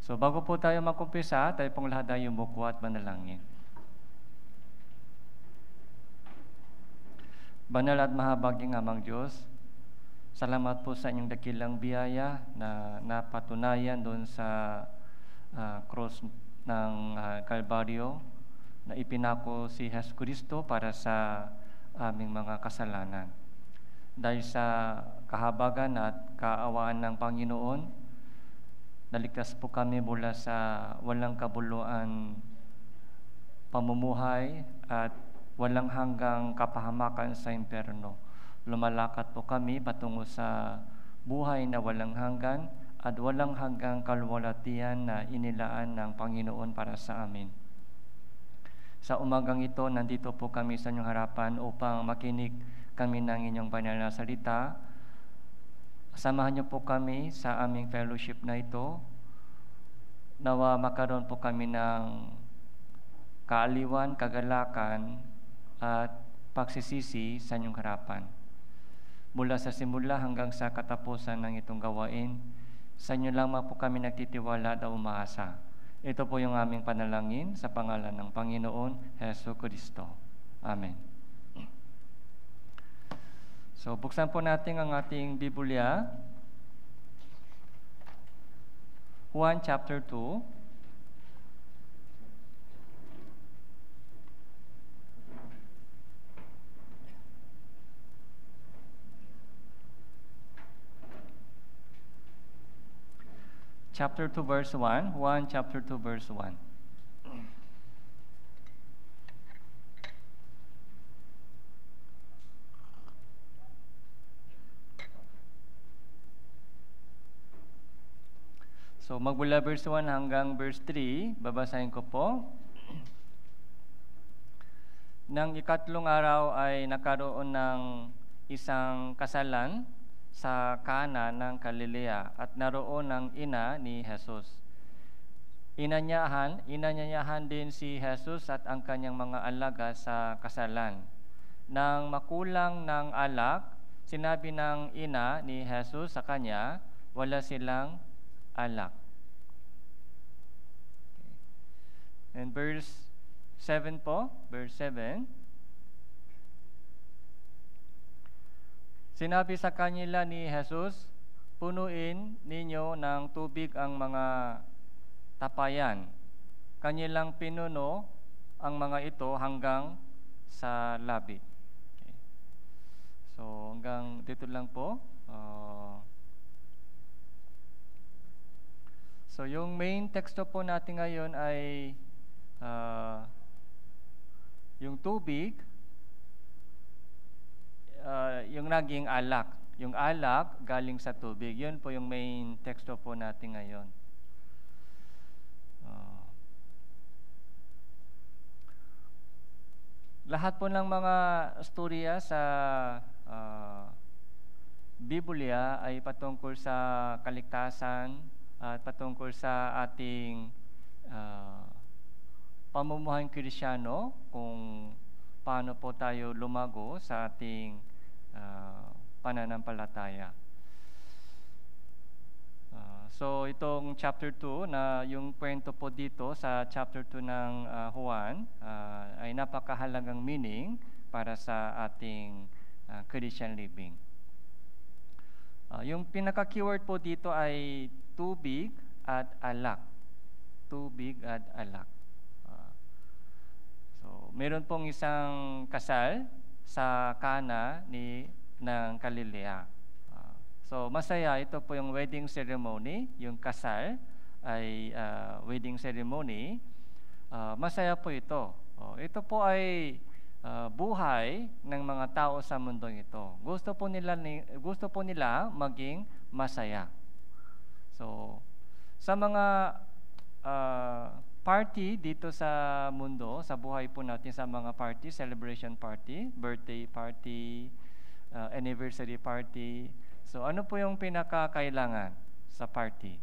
So bago po tayo mag-umpisa, tayo pong lahat ay yumuko at manalangin. Banal at mahabaging Amang Diyos, salamat po sa inyong dakilang biyaya na napatunayan doon sa cross ng Kalbaryo na ipinako si Jesus Cristo para sa aming mga kasalanan. Dahil sa kahabagan at kaawaan ng Panginoon, naligtas po kami mula sa walang kabuluan pamumuhay at walang hanggang kapahamakan sa impyerno. Lumalakad po kami patungo sa buhay na walang hanggan at walang hanggang kaluwalhatian na inilaan ng Panginoon para sa amin. Sa umagang ito, nandito po kami sa inyong harapan upang makinig kami ng inyong banal na salita. Samahan niyo po kami sa aming fellowship na ito. Nawa makaroon po kami ng kaaliwan, kagalakan, at pagsisisi sa inyong harapan. Mula sa simula hanggang sa katapusan ng itong gawain, sa inyo lamang po kami nagtitiwala at umaasa. Ito po yung aming panalangin sa pangalan ng Panginoon Hesus Kristo. Amen. So, buksan po natin ang ating Biblia. Juan chapter 2. Chapter 2 verse 1. Juan chapter 2 verse 1. So magmula verse 1 hanggang verse 3, babasahin ko po. Nang ikatlong araw ay nakaroon ng isang kasalan sa Kana ng Galilea at naroon ang ina ni Jesus. Inanyayahan din si Jesus at ang kanyang mga alaga sa kasalan. Nang makulang ng alak, sinabi ng ina ni Jesus sa kanya, wala silang alak. Okay. And verse 7 po, verse 7. Sinabi sa kanila ni Jesus, punuin ninyo ng tubig ang mga tapayan. Kanilang pinuno ang mga ito hanggang sa labi. Okay. So hanggang dito lang po. So yung main teksto po natin ngayon ay yung tubig, yung naging alak. Yung alak galing sa tubig. Yun po yung main teksto po natin ngayon. Lahat po ng mga storya sa Biblia ay patungkol sa kaligtasan at patungkol sa ating pamumuhay Kristiyano, kung paano po tayo lumago sa ating pananampalataya. So itong chapter 2 na yung kwento po dito sa chapter 2 ng Juan ay napakahalagang meaning para sa ating Christian living. Yung pinaka-keyword po dito ay tubig at alak. Tubig at alak. So meron pong isang kasal sa Kana ng Galilea. So masaya, ito po yung wedding ceremony, yung kasal ay wedding ceremony. Masaya po ito. Ito po ay buhay ng mga tao sa mundong ito. Gusto po nila maging masaya. So sa mga party dito sa mundo, sa buhay po natin, sa mga party, celebration party, birthday party, anniversary party. So ano po yung pinakakailangan sa party?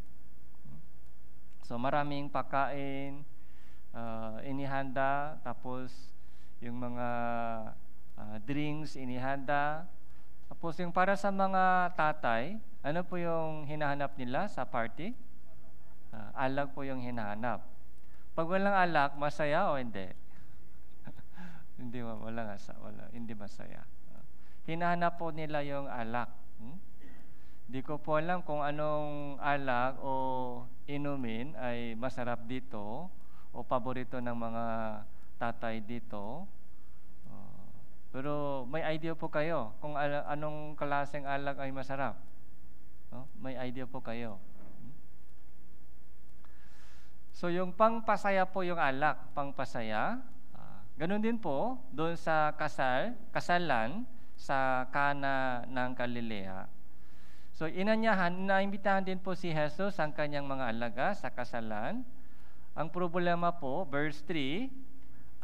So maraming pagkain, inihanda, tapos yung mga drinks inihanda. Tapos yung para sa mga tatay, ano po yung hinahanap nila sa party? Alak po yung hinahanap. Pag walang alak, masaya o hindi? Hindi, hindi masaya. Hinahanap po nila yung alak. Di ko po alam kung anong alak o inumin ay masarap dito o paborito ng mga tatay dito. Pero may idea po kayo kung anong klaseng alak ay masarap. May idea po kayo. So yung pangpasaya po yung alak, pangpasaya. Ganun din po doon sa kasalan sa Kana ng Galilea. So naimbitahan din po si Jesus ang kanyang mga alaga sa kasalan. Ang problema po, verse 3,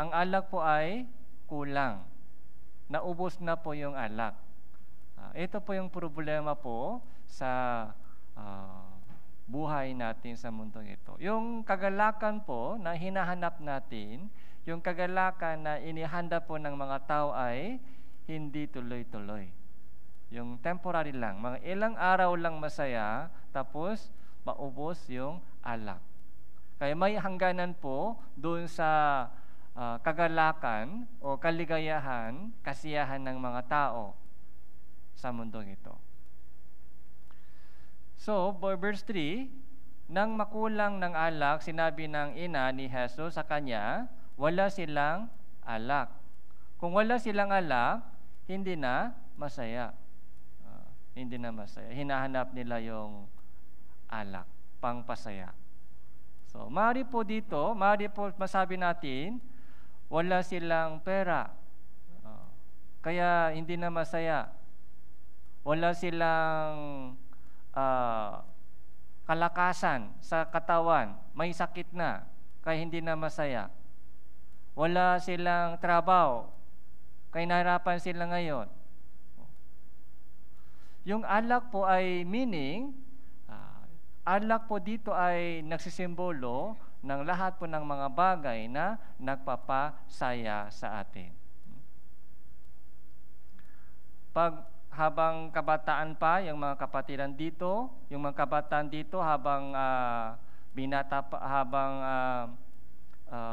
ang alak po ay kulang. Naubos na po yung alak. Ito po yung problema po sa buhay natin sa mundong ito. Yung kagalakan po na hinahanap natin, yung kagalakan na inihanda po ng mga tao ay hindi tuloy-tuloy. Yung temporary lang, mga ilang araw lang masaya, tapos maubos yung alak. Kaya may hangganan po doon sa kagalakan o kaligayahan, kasiyahan ng mga tao sa mundong ito. So, verse 3, nang makulang ng alak, sinabi ng ina ni Jesus sa kanya, wala silang alak. Kung wala silang alak, hindi na masaya. Hindi na masaya. Hinahanap nila yung alak, pangpasaya. So, maaari po masabi natin, wala silang pera. Kaya hindi na masaya. Wala silang kalakasan sa katawan. May sakit na, kaya hindi na masaya. Wala silang trabaho, kaya nahirapan sila ngayon. Yung alak po ay meaning, alak po dito ay nagsisimbolo ng lahat po ng mga bagay na nagpapasaya sa atin. Habang kabataan pa, yung mga kapatiran dito, yung mga kabataan dito habang binata pa, habang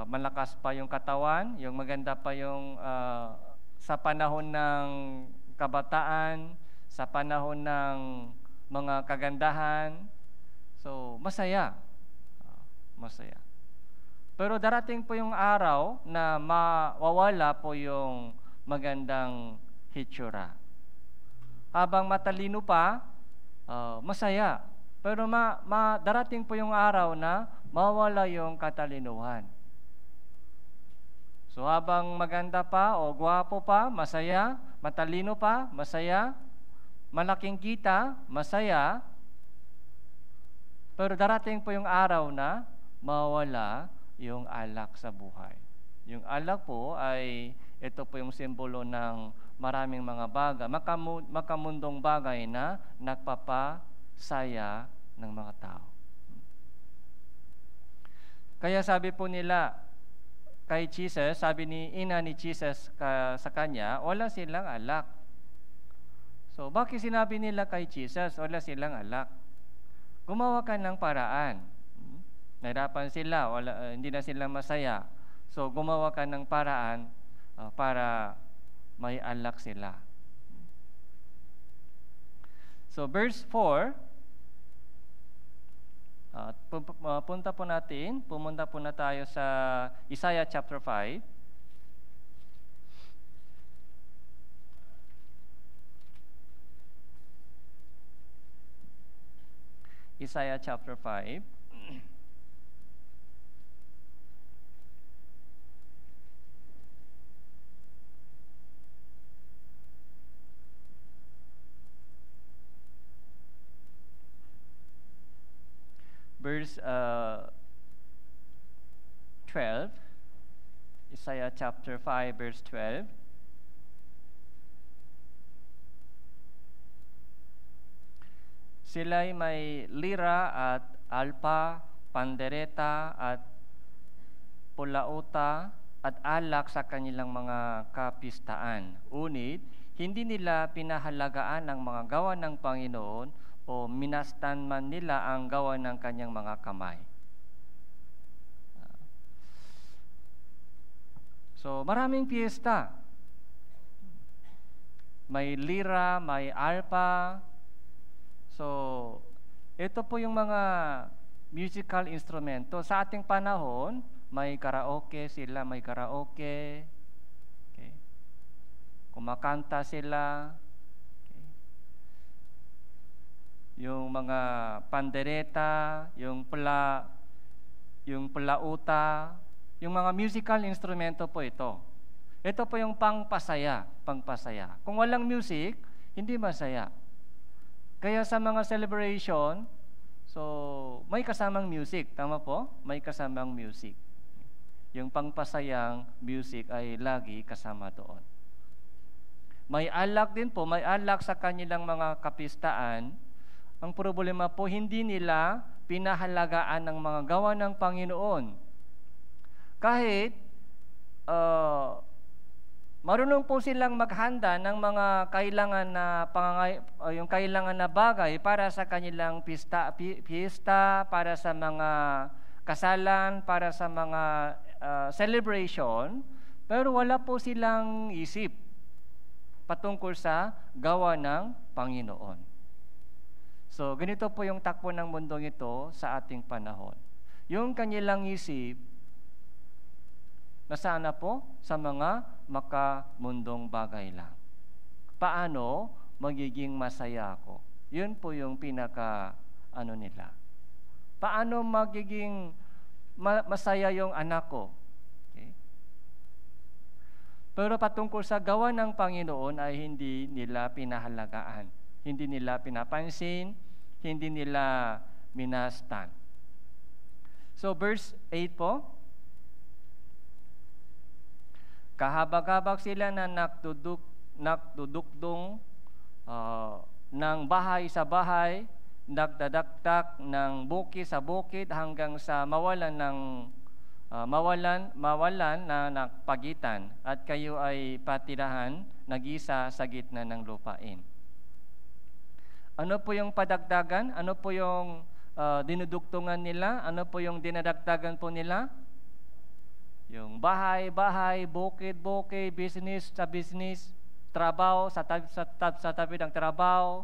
malakas pa yung katawan, yung maganda pa yung sa panahon ng kabataan, sa panahon ng mga kagandahan, so masaya. Masaya. Pero darating po yung araw na mawawala po yung magandang hitsura. Habang matalino pa, masaya. Pero darating po yung araw na mawawala yung katalinuhan. So habang maganda pa o gwapo pa, masaya. Matalino pa, masaya. Malaking kita, masaya. Pero darating po yung araw na mawala yung alak sa buhay. Yung alak po ay ito po yung simbolo ng maraming mga bagay, makamundong bagay na nagpapasaya ng mga tao. Kaya sabi po nila kay Jesus, sabi ni ina ni Jesus sa kanya, wala silang alak. So bakit sinabi nila kay Jesus, wala silang alak? Gumawa ka ng paraan. Nahirapan sila, hindi na sila masaya. So gumawa ka ng paraan para may alak sila. So verse 4, pumunta po na tayo sa Isaiah chapter 5. Isaiah chapter 5. Verse 12, Isaiah chapter 5, verse 12. Sila'y may lira at alpa, pandereta at pulauta at alak sa kanilang mga kapistaan. Unit, hindi nila pinahalagaan ang mga gawa ng Panginoon o minastan man nila ang gawa ng kanyang mga kamay. So, maraming piyesta. May lira, may arpa. So, ito po yung mga musical instrumento. Sa ating panahon, may karaoke sila, may karaoke. Okay. Kumakanta sila. Okay. Yung mga pandereta, yung plauta, yung mga musical instrumento po ito. Ito po yung pangpasaya. Kung walang music, hindi masaya. Kaya sa mga celebration, so may kasamang music. Tama po? May kasamang music. Yung pangpasayang music ay lagi kasama doon. May alak din po, may alak sa kanilang mga kapistaan. Ang problema po, hindi nila pinahalagaan ng mga gawa ng Panginoon. Kahit marunong po silang maghanda ng mga kailangan na yung kailangan na bagay para sa kanilang pista, para sa mga kasalan, para sa mga celebration, pero wala po silang isip patungkol sa gawa ng Panginoon. So, ganito po yung takbo ng mundong ito sa ating panahon. Yung kanilang isip, nasana po sa mga makamundong bagay lang. Paano magiging masaya ako? Yun po yung pinaka nila. Paano magiging masaya yung anak ko? Okay? Pero patungkol sa gawa ng Panginoon ay hindi nila pinahalagaan. Hindi nila pinapansin, hindi nila minastan. So verse 8 po, kahabag-habag sila na nagdudukdong ng bahay sa bahay, nagdadaktak ng bukid sa bukid hanggang sa mawalan na nagpagitan at kayo ay patirahan nag-isa sa gitna ng lupain. Ano po yung padagdagan? Ano po yung dinuduktungan nila? Ano po yung dinadagdagan po nila? Yung bahay, bukid, business sa business, trabaho sa tabi ng trabaho.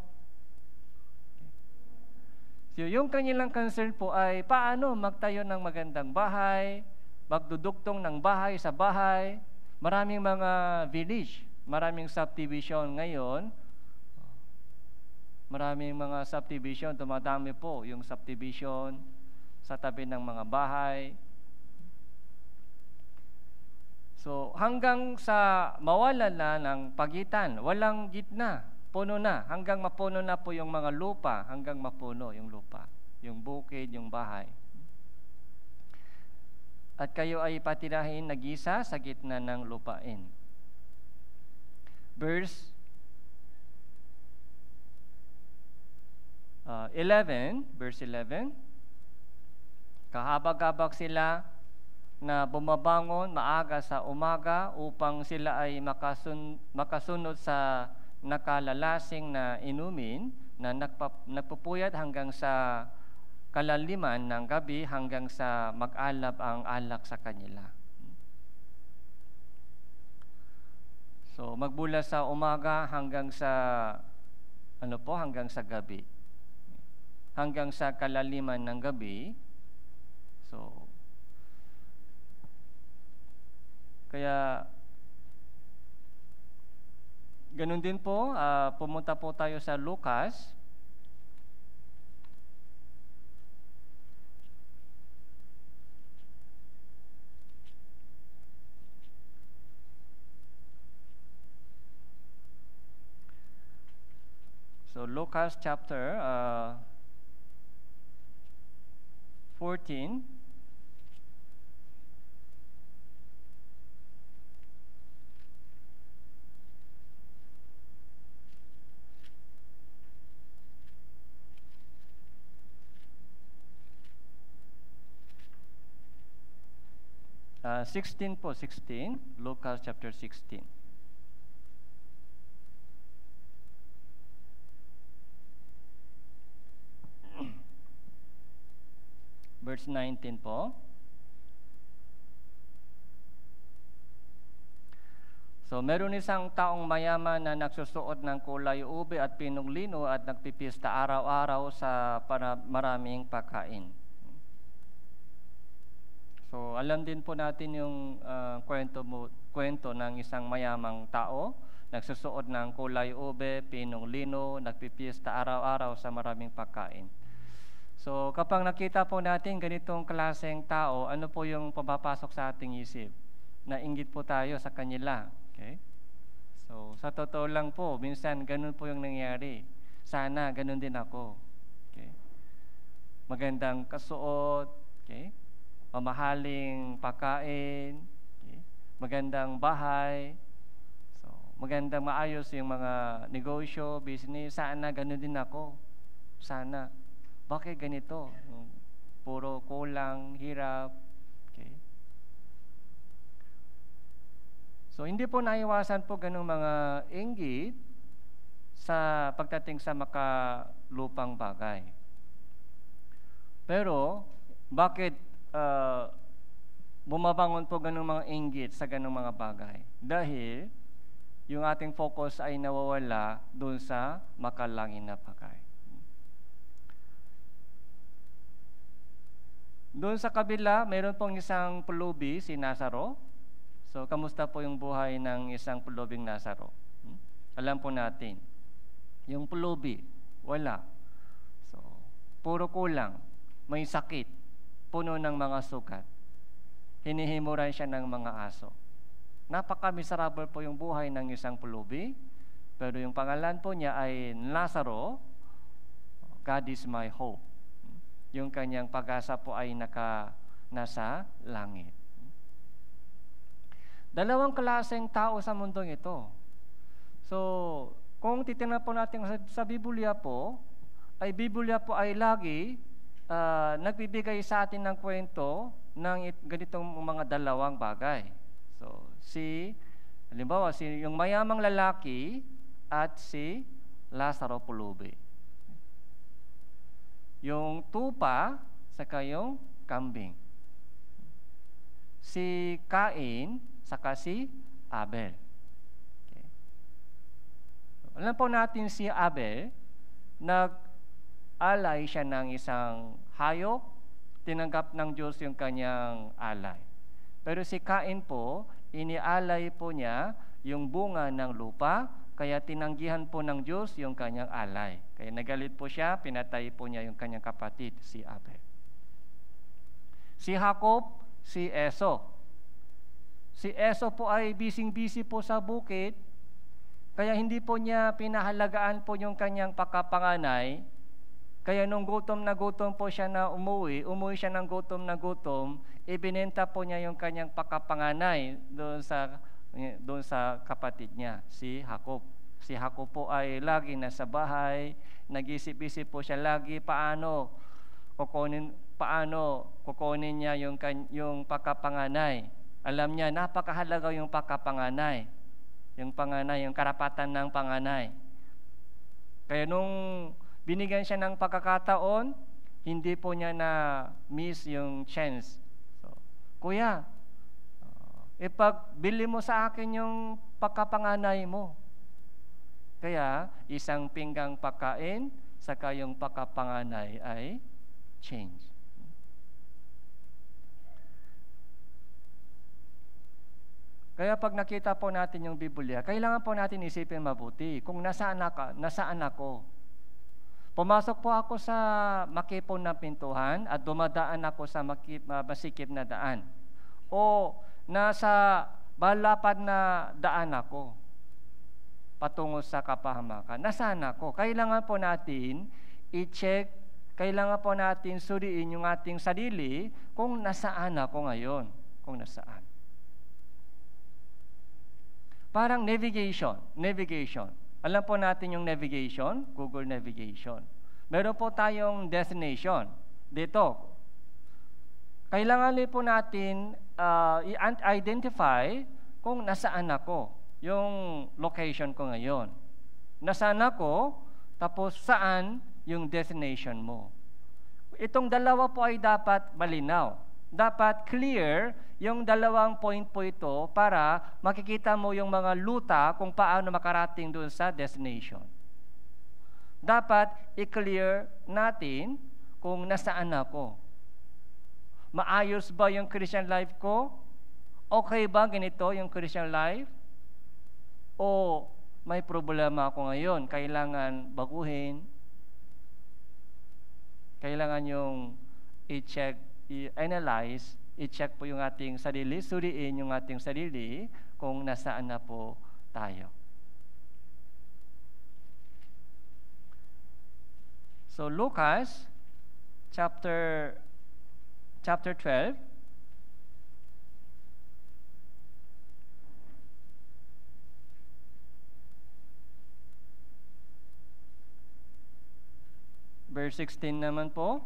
So, yung kanilang concern po ay paano magtayo ng magandang bahay, magduduktong ng bahay sa bahay. Maraming mga village, maraming subdivision ngayon. Maraming mga subdivision, dumadami po yung subdivision sa tabi ng mga bahay. So, hanggang sa mawalan na ng pagitan, walang gitna, puno na, hanggang mapuno na po yung mga lupa, hanggang mapuno yung lupa, yung bukid, yung bahay. At kayo ay patirahin nag-isa sa gitna ng lupain. Verse 11, kahabag-habag sila na bumabangon maaga sa umaga upang sila ay makasunod sa nakalalasing na inumin na nagpupuyat hanggang sa kalaliman ng gabi hanggang sa mag-alab ang alak sa kanila. So magbula sa umaga hanggang sa hanggang sa gabi. Hanggang sa kalaliman ng gabi. So kaya, ganun din po, pumunta po tayo sa Lucas. So, Lucas chapter 14. Lucas chapter 16. verse 19 po. So, meron isang taong mayaman na nagsusuot ng kulay ube at pinong lino at nagpipista araw-araw sa para maraming pagkain. So, alam din po natin yung kwento ng isang mayamang tao, nagsusuot ng kulay ube, pinong lino, nagpipista araw-araw sa maraming pagkain. So, kapag nakita po natin ganitong klaseng tao, ano po yung pumapasok sa ating isip? Nainggit po tayo sa kanila. Okay? So, sa totoo lang po, minsan ganun po yung nangyari. Sana ganun din ako. Okay? Magandang kasuot, okay? Mamahaling pagkain, okay? Magandang bahay, so, magandang maayos yung mga negosyo, business. Sana ganun din ako. Sana. Bakit ganito? Puro kulang, hirap. Okay? So, hindi po naiwasan po ganung mga inggit sa pagdating sa makalupang bagay. Pero, bakit bumabangon po ganung mga inggit sa ganung mga bagay? Dahil, yung ating focus ay nawawala doon sa makalangin na bagay. Doon sa kabila, mayroon pong isang pulubi, si Nazaro. So, kamusta po yung buhay ng isang pulubing Nazaro? Alam po natin, yung pulubi, wala. So, puro kulang, may sakit, puno ng mga sugat. Hinihimuran siya ng mga aso. Napaka-miserable po yung buhay ng isang pulubi, pero yung pangalan po niya ay Lazaro. God is my hope. Yung kanyang pag-asa po ay nasa langit. Dalawang klaseng tao sa mundong ito. So, kung titingnan po natin sa Biblia po, Biblia po ay lagi nagbibigay sa atin ng kwento ng ganitong mga dalawang bagay. So, halimbawa, yung mayamang lalaki at si Lazaro pulubi. Yung tupa, saka yung kambing. Si Cain, saka si Abel. Okay. So, alam po natin si Abel, nag-alay siya ng isang hayop, tinanggap ng Diyos yung kanyang alay. Pero si Cain po, inialay po niya yung bunga ng lupa, kaya tinanggihan po ng Diyos yung kanyang alay. Kaya nagalit po siya, pinatay po niya yung kanyang kapatid, si Abel. Si Jacob, si Esau. Si Esau po ay busy po sa bukid, kaya hindi po niya pinahalagaan po yung kanyang pagkapanganay. Kaya nung gutom na gutom po siya na umuwi siya ng gutom na gutom, ibinenta po niya yung kanyang pagkapanganay doon sa kapatid niya, si Jacob. Si Jacob po ay lagi nasa bahay, nag-isip-isip po siya lagi paano kukunin niya yung pagkapanganay. Alam niya, napakahalaga yung pagkapanganay. Yung karapatan ng panganay. Kaya nung binigyan siya ng pagkakataon, hindi po niya na-miss yung chance. So, Kuya, ipagbili mo sa akin yung pagkapanganay mo. Kaya, isang pinggang pagkain, saka yung pagkapanganay ay change. Kaya pag nakita po natin yung Biblia, kailangan po natin isipin mabuti kung nasaan ako. Pumasok po ako sa makipon na pintuhan at dumadaan ako sa masikip na daan. O nasa balapad na daan ako patungo sa kapahamakan. Nasaan ako? Kailangan po natin i-check, kailangan po natin suriin yung ating sarili kung nasaan ako ngayon. Kung nasaan. Parang navigation. Alam po natin yung navigation, Google Navigation. Meron po tayong destination dito. Kailangan po natin i-identify kung nasaan ako, yung location ko ngayon. Nasaan ako, tapos saan yung destination mo. itong dalawa po ay dapat malinaw. Dapat clear yung dalawang point po ito para makikita mo yung mga luta kung paano makarating doon sa destination. Dapat i-clear natin kung nasaan ako. Maayos ba yung Christian life ko? Okay ba ganito yung Christian life? O may problema ako ngayon? Kailangan baguhin? Kailangan yung i-check, i-analyze, i-check po yung ating sarili, suriin yung ating sarili kung nasaan na po tayo. So Lucas chapter 12, verse 16 naman po.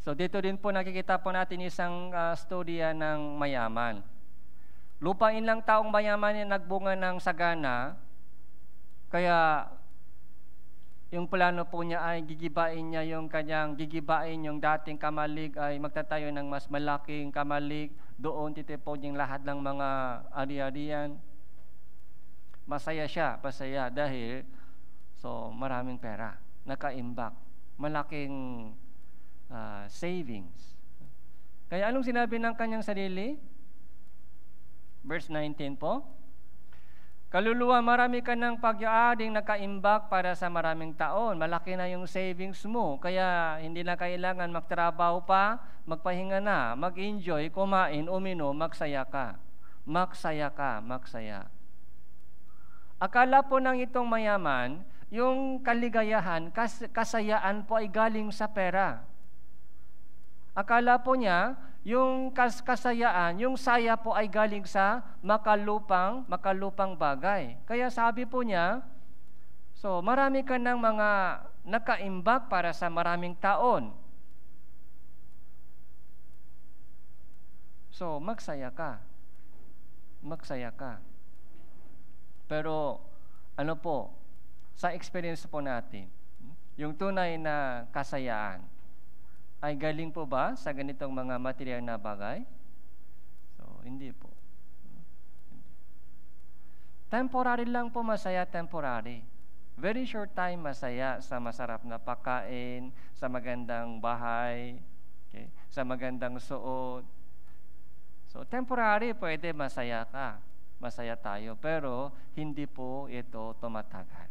So dito din po nakikita po natin isang storya ng mayaman. Lupain lang taong mayaman yung nagbunga ng sagana, kaya yung plano po niya ay gigibain yung dating kamalig ay magtatayo ng mas malaking kamalig, doon titipon yung lahat ng mga ari-arian. Masaya dahil maraming pera, nakaimbak, malaking savings. Kaya anong sinabi ng kanyang sarili? Verse 19 po, kaluluwa, marami ka ng pag-aaring nakaimbak para sa maraming taon. Malaki na yung savings mo, kaya hindi na kailangan magtrabaho pa, magpahinga na, mag-enjoy, kumain, uminom, magsaya ka. Magsaya. Akala po ng itong mayaman, yung kaligayahan, kasayaan po ay galing sa pera. Akala po niya, yung kasayaan, yung saya po ay galing sa makalupang bagay. Kaya sabi po niya, marami ka ng mga nakaimbak para sa maraming taon. Magsaya ka. Pero, sa experience po natin, yung tunay na kasayaan, ay galing po ba sa ganitong mga material na bagay? Hindi po. Temporary lang po masaya, temporary. Very short time masaya sa masarap na pagkain, sa magandang bahay, okay, sa magandang suot. Temporary pwede masaya ka, masaya tayo, pero hindi po ito tumatagal.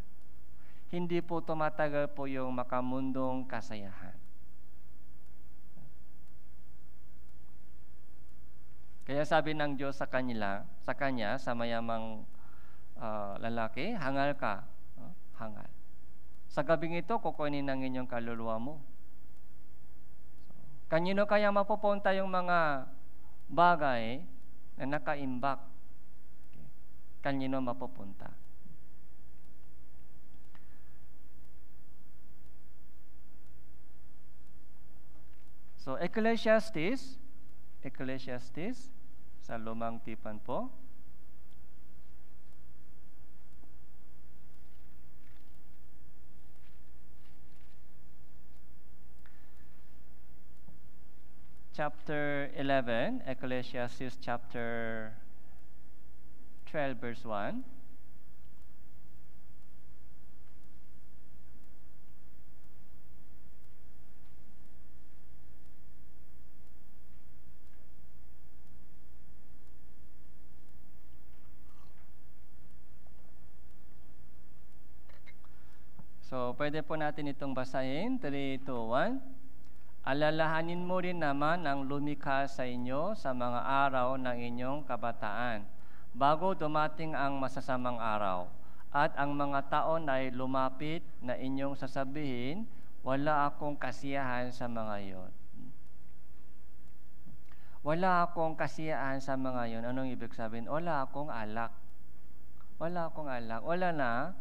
Hindi po tumatagal po yung makamundong kasayahan. Kaya sabi ng Diyos sa kanya, sa mayamang lalaki, hangal ka. Hangal. Sa gabing ito, kukunin ng inyong kaluluwa mo. Kanino kaya mapupunta yung mga bagay na nakaimbak? Okay. Kanino mapupunta? Ecclesiastes, sa lumang tipan po. Chapter 11, Ecclesiastes chapter 12, verse 1. Pwede po natin itong basahin. 3, 2, 1. Alalahanin mo rin naman ang lumikha sa inyo sa mga araw ng inyong kabataan, bago dumating ang masasamang araw, at ang mga taon ay lumapit na inyong sasabihin, wala akong kasiyahan sa mga iyon. Wala akong kasiyahan sa mga iyon. Anong ibig sabihin? Wala akong alak. Wala na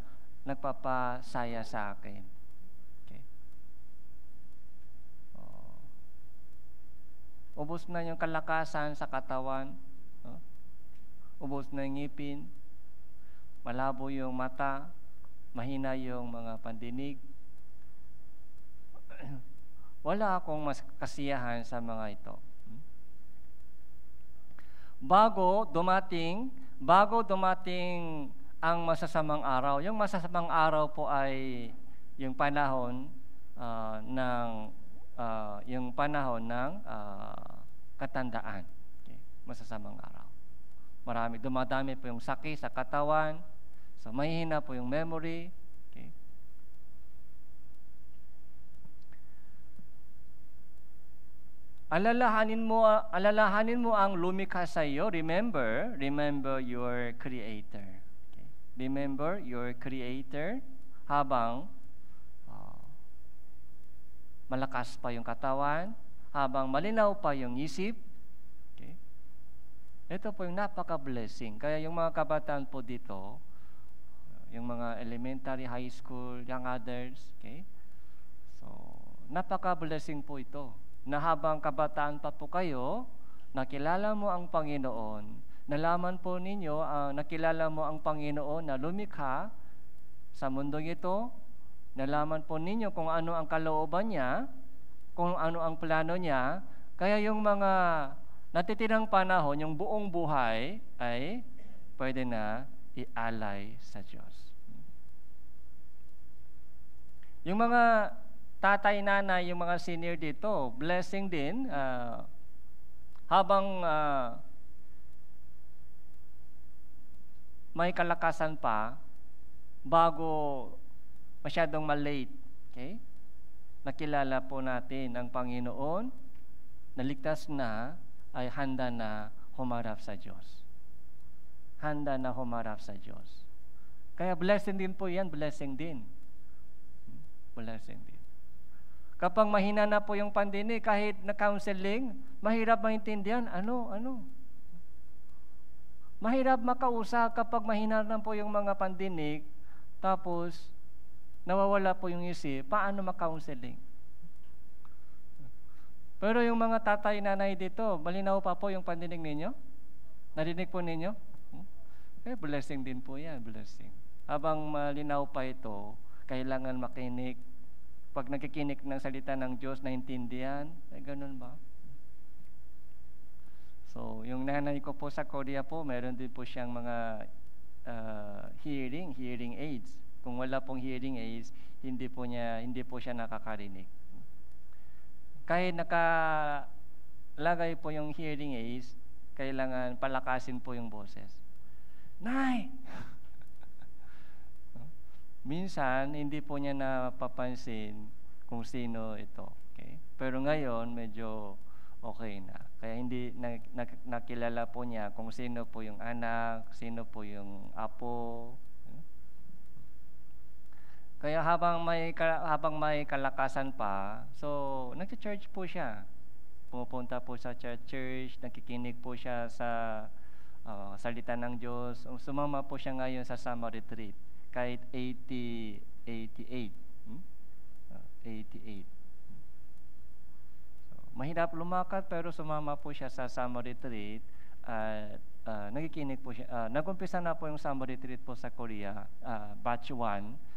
nagpapasaya sa akin. Okay. Ubos na yung kalakasan sa katawan. Ubos na yung ngipin. Malabo yung mata. Mahina yung mga pandinig. Wala akong mas kasiyahan sa mga ito. Bago dumating ang masasamang araw. Yung masasamang araw po ay yung panahon ng katandaan. Okay? Masasamang araw. Dumadami po yung sakit sa katawan. So mahihina po yung memory. Okay? Alalahanin mo ang lumikha sa iyo. Remember your Creator. Okay? Remember your Creator habang malakas pa yung katawan, habang malinaw pa yung isip. Okay? Ito po yung napaka-blessing. Kaya yung mga kabataan po dito, yung mga elementary, high school, young adults, okay? So, napaka-blessing po ito. Na habang kabataan pa po kayo, nakilala mo ang Panginoon, nalaman po ninyo, nakilala mo ang Panginoon na lumikha sa mundong ito, nalaman po ninyo kung ano ang kalooban niya, kung ano ang plano niya, kaya yung mga natitirang panahon, yung buong buhay, ay pwede na ialay sa Diyos. Yung mga tatay, nanay, yung mga senior dito, blessing din, habang may kalakasan pa, bago masyadong malate, okay? Nakilala po natin ang Panginoon, naligtas na, ay handa na humarap sa Diyos. Handa na humarap sa Diyos. Kaya blessing din po yan, blessing din. Blessing din. Kapag mahina na po yung pandinig, kahit na counseling, mahirap maintindihan. Ano? Mahirap makausap kapag mahina na po yung mga pandinig, tapos nawawala po yung isip, paano maka-counseling? Pero yung mga tatay, nanay dito, malinaw pa po yung pandinig ninyo? Narinig po ninyo? Blessing din po yan, blessing. Habang malinaw pa ito, kailangan makinig. Pag nakikinig ng salita ng Diyos, naintindihan, ganun ba? So, yung nanay ko po sa Korea po, meron din po siyang mga hearing aids. Kung wala pong hearing aids, hindi po siya nakakarinig. Kahit nakalagay po yung hearing aids, kailangan palakasin po yung boses. Nay! Minsan, hindi po niya napapansin kung sino ito. Okay? Pero ngayon, medyo okay na. Kaya hindi nakilala po niya kung sino po yung anak, sino po yung apo. Kaya habang may kalakasan pa, so nag-church po siya. Pumupunta po sa church, nakikinig po siya sa salita ng Diyos. Sumama po siya ngayon sa summer retreat. Kahit 88. So, mahirap lumakad pero sumama po siya sa summer retreat at nakikinig po siya. Nag-umpisa na po yung summer retreat po sa Korea, batch 1.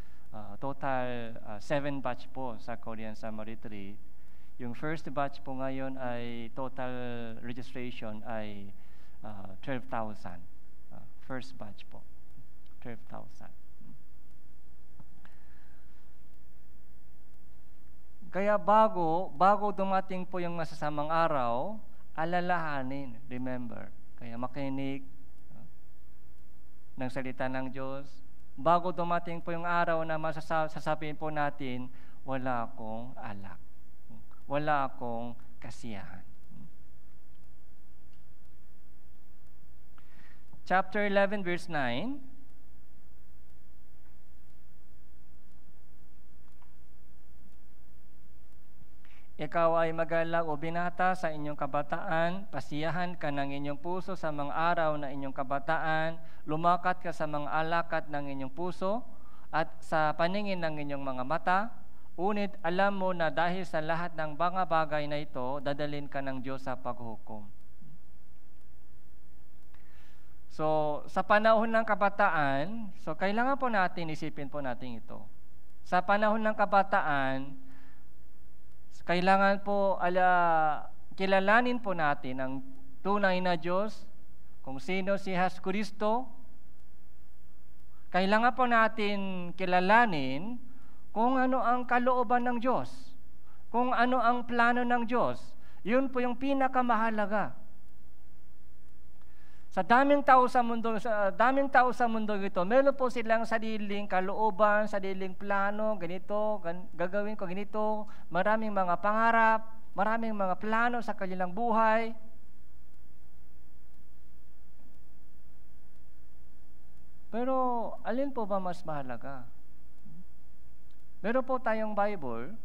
Total 7 batch po sa Korean summer retreat. Yung first batch po ngayon ay total registration ay 12,000. First batch po, 12,000. Kaya bago dumating po yung masasamang araw, alalahanin, remember. Kaya makinig ng salita ng Diyos. Bago dumating po yung araw na sasabihin po natin, wala akong alak. Wala akong kasiyahan. Chapter 11, verse 9. Ikaw ay magalang o binata sa inyong kabataan, pasiyahan ka ng inyong puso sa mga araw na inyong kabataan, lumakat ka sa mga alakat ng inyong puso at sa paningin ng inyong mga mata, unit alam mo na dahil sa lahat ng mga bagay na ito, dadalhin ka ng Diyos sa paghukom. So, sa panahon ng kabataan, so kailangan po natin, isipin po natin ito. Sa panahon ng kabataan, Kailangan po kilalanin po natin ang tunay na Diyos, kung sino si Jesucristo. Kailangan po natin kilalanin kung ano ang kalooban ng Diyos, kung ano ang plano ng Diyos. Yun po yung pinakamahalaga. Sa daming tao sa mundo ito, meron po silang sariling kalooban, sariling plano, ganito, gagawin ko ganito, maraming mga pangarap, maraming mga plano sa kanilang buhay. Pero alin po ba mas mahalaga? Meron po tayong Bible.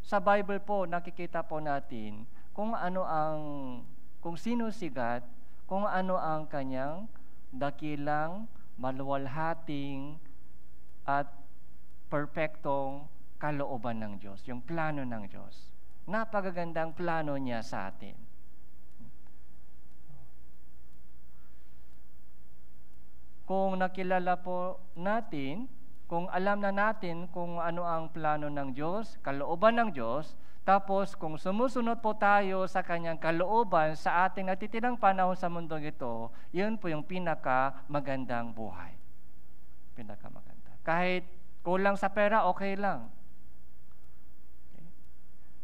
Sa Bible po nakikita po natin kung sino si God, kung ano ang kanyang dakilang, maluwalhating at perpektong kalooban ng Diyos, yung plano ng Diyos. Napakagandang plano niya sa atin. Kung nakilala po natin, kung alam na natin kung ano ang plano ng Diyos, kalooban ng Diyos, tapos kung sumusunod po tayo sa kanyang kalooban sa ating natitirang panahon sa mundong ito, yun po yung pinakamagandang buhay. Pinakamaganda. Kahit kulang sa pera, okay lang. Okay.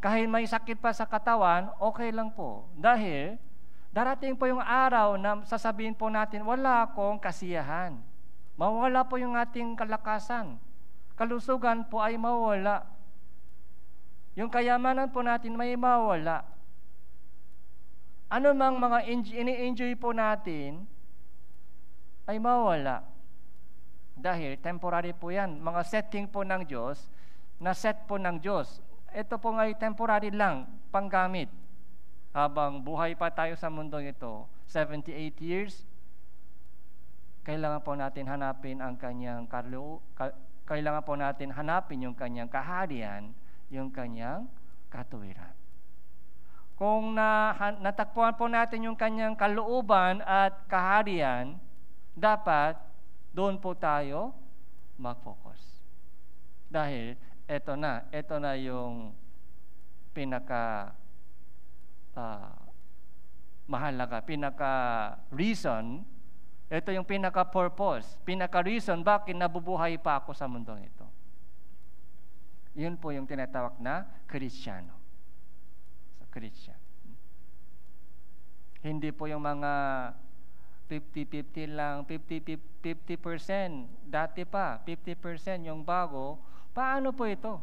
Kahit may sakit pa sa katawan, okay lang po. Dahil darating po yung araw na sasabihin po natin, wala akong kasiyahan. Mawala po yung ating kalakasan. Kalusugan po ay mawala. Yung kayamanan po natin may mawala. Ano mang mga ini-enjoy po natin ay mawala. Dahil temporary po yan. Mga setting po ng Diyos, na set po ng Diyos. Ito po ngay temporary lang, panggamit. Habang buhay pa tayo sa mundong ito, 78 years, kailangan po natin hanapin ang kanyang kailangan po natin hanapin yung kanyang kaharian, yung kanyang katuwiran. Kung natakpuan po natin yung kanyang kalooban at kaharian, dapat doon po tayo mag-focus. Dahil ito na yung mahalaga, pinaka-reason, ito yung pinaka-purpose, pinaka-reason bakit nabubuhay pa ako sa mundong ito. Yun po yung tinatawag na Kristiyano. So, Christian. Hindi po yung mga 50-50 lang, 50%, dati pa, 50% yung bago. Paano po ito?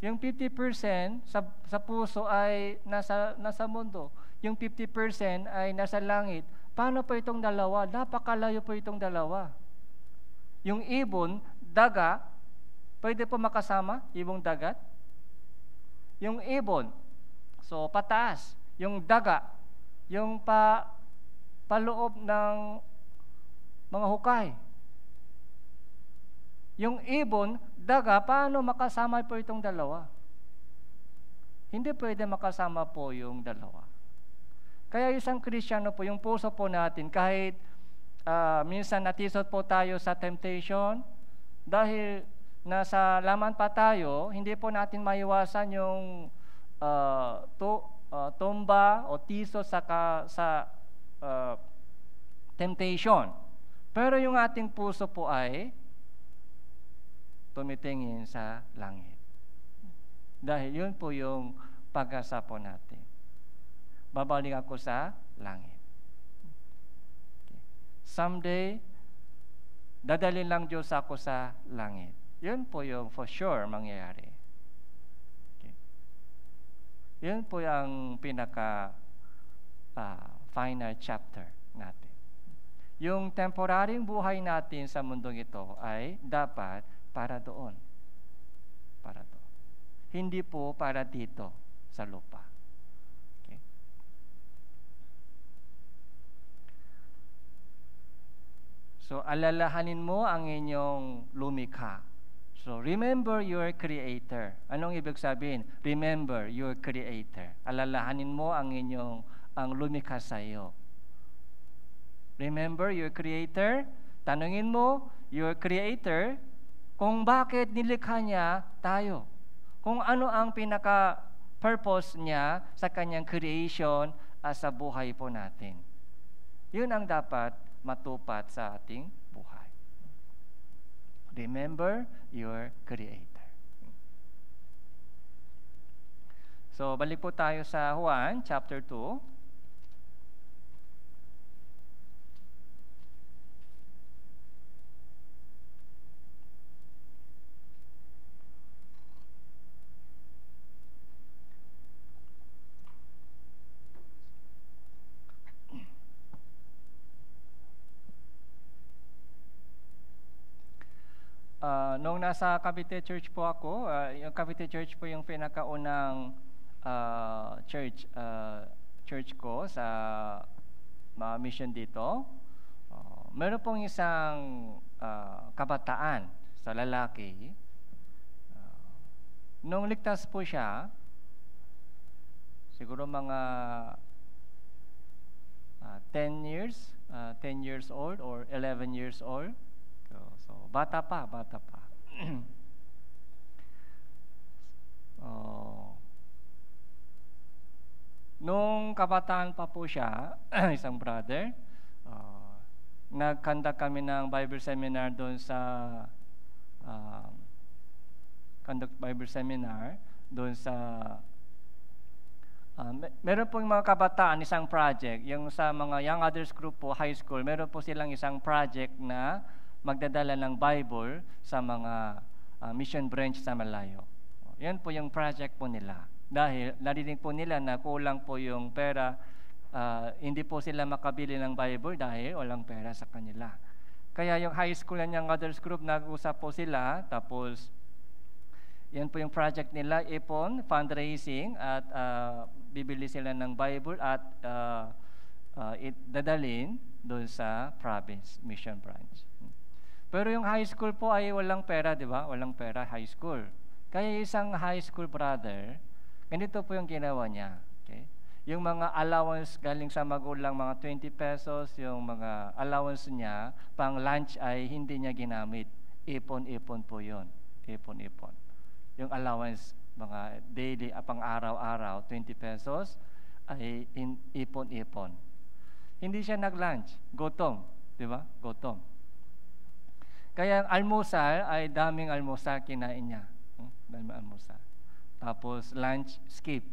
Yung 50% sa puso ay nasa mundo. Yung 50% ay nasa langit. Paano po itong dalawa? Napakalayo po itong dalawa. Yung ibon, daga, pwede po makasama, ibong dagat. Yung ibon, so pataas. Yung daga, yung paloob ng mga hukay. Yung ibon, daga, paano makasama po itong dalawa? Hindi pwede makasama po yung dalawa. Kaya isang Kristiyano po, yung puso po natin, kahit minsan natisod po tayo sa temptation, dahil nasa laman pa tayo, hindi po natin maiwasan yung tumba o tiso sa temptation. Pero yung ating puso po ay tumitingin sa langit. Dahil yun po yung pag-asa po natin. Babalik ako sa langit. Okay. Someday, dadalhin lang Diyos ako sa langit. Yun po yung for sure mangyayari. Okay. Yun po yung pinaka final chapter natin. Yung temporaryong buhay natin sa mundong ito ay dapat para doon. Para doon. Hindi po para dito sa lupa. Okay. So, alalahanin mo ang inyong lumikha. So, remember your Creator. Anong ibig sabihin? Remember your Creator. Alalahanin mo ang lumikha sa iyo. Remember your Creator. Tanungin mo, your Creator, kung bakit nilikha niya tayo. Kung ano ang pinaka-purpose niya sa kanyang creation sa buhay po natin. Yun ang dapat matupad sa ating buhay. Remember your Creator. So, balik po tayo sa Juan, chapter 2. Nung nasa Cavite Church po ako, yung Cavite Church po yung pinakaunang church ko sa mission dito. Meron pong isang kabataan sa lalaki. Nung ligtas po siya, siguro mga 10 years old or 11 years old. So bata pa. Nung kabataan pa po siya, isang brother, nagkanda kami ng Bible seminar doon sa meron pong mga kabataan isang project, yung sa mga young adults group po, high school, meron po silang isang project na magdadala ng Bible sa mga mission branch sa malayo. Yan po yung project po nila. Dahil narinig po nila na kulang po yung pera, hindi po sila makabili ng Bible dahil walang pera sa kanila. Kaya yung high school and young adults group, nag-usap po sila, tapos yan po yung project nila, ipon, fundraising, at bibili sila ng Bible at dadalhin doon sa province, mission branch. Pero yung high school po ay walang pera, di ba? Walang pera, high school. Kaya isang high school brother, ganito po yung ginawa niya. Okay? Yung mga allowance galing sa magulang, mga 20 pesos, yung mga allowance niya, pang lunch ay hindi niya ginamit. Ipon-ipon po yun. Ipon-ipon. Yung allowance, mga daily, pang araw-araw, 20 pesos, ay ipon-ipon. Hindi siya nag-lunch. Gutom. Di ba? Gutom. Kaya ang almusal ay daming almusal kinain niya. Daming almusal. Tapos lunch, skip.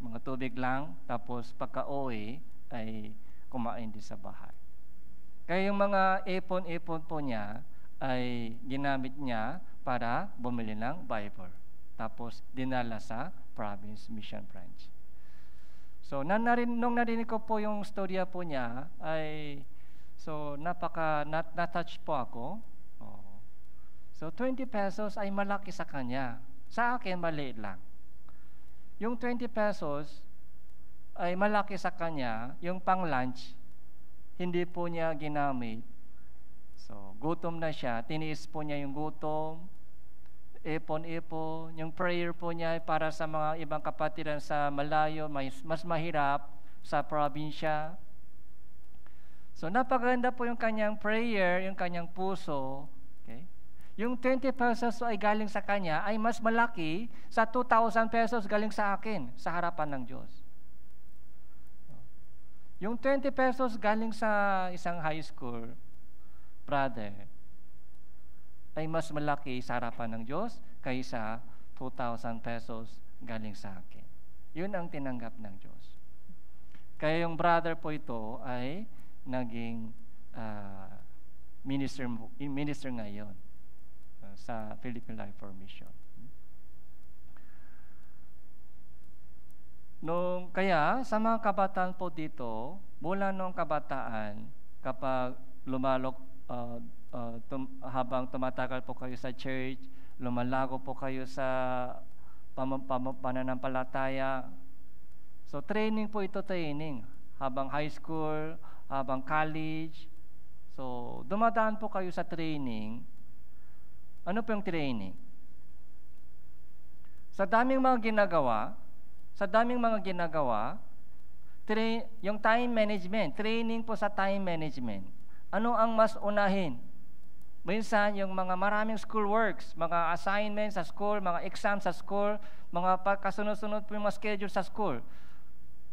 Mga tubig lang. Tapos pagka-uwi ay kumain din sa bahay. Kaya yung mga ipon-ipon po niya ay ginamit niya para bumili ng Bible. Tapos dinala sa province mission branch. So nung narinig ko po yung storya po niya ay na-touch po ako. So 20 pesos ay malaki sa kanya. Sa akin maliit lang. Yung 20 pesos ay malaki sa kanya, yung pang lunch hindi po niya ginamit. So gutom na siya, tiniis po niya yung gutom, ipon-ipon, yung prayer po niya ay para sa mga ibang kapatiran sa malayo, mas mahirap sa probinsya. So napaganda po yung kanyang prayer, yung kanyang puso. Okay? Yung 20 pesos ay galing sa kanya ay mas malaki sa 2,000 pesos galing sa akin sa harapan ng Diyos. Yung 20 pesos galing sa isang high school brother ay mas malaki sa harapan ng Diyos kaysa 2,000 pesos galing sa akin. Yun ang tinanggap ng Diyos. Kaya yung brother po ito ay naging minister ngayon sa Philippine Life for Mission. Kaya sa mga kabataan po dito, mula nung kabataan, kapag habang tumatagal po kayo sa church, lumalago po kayo sa pananampalataya. So training po ito, training. Habang high school, habang college. So dumadaan po kayo sa training. Ano po yung training? Sa daming mga ginagawa, yung time management, training po sa time management. Ano ang mas unahin? Minsan, yung mga maraming school works, mga assignments sa school, mga exams sa school, mga kasunod-sunod po yung mga schedule sa school.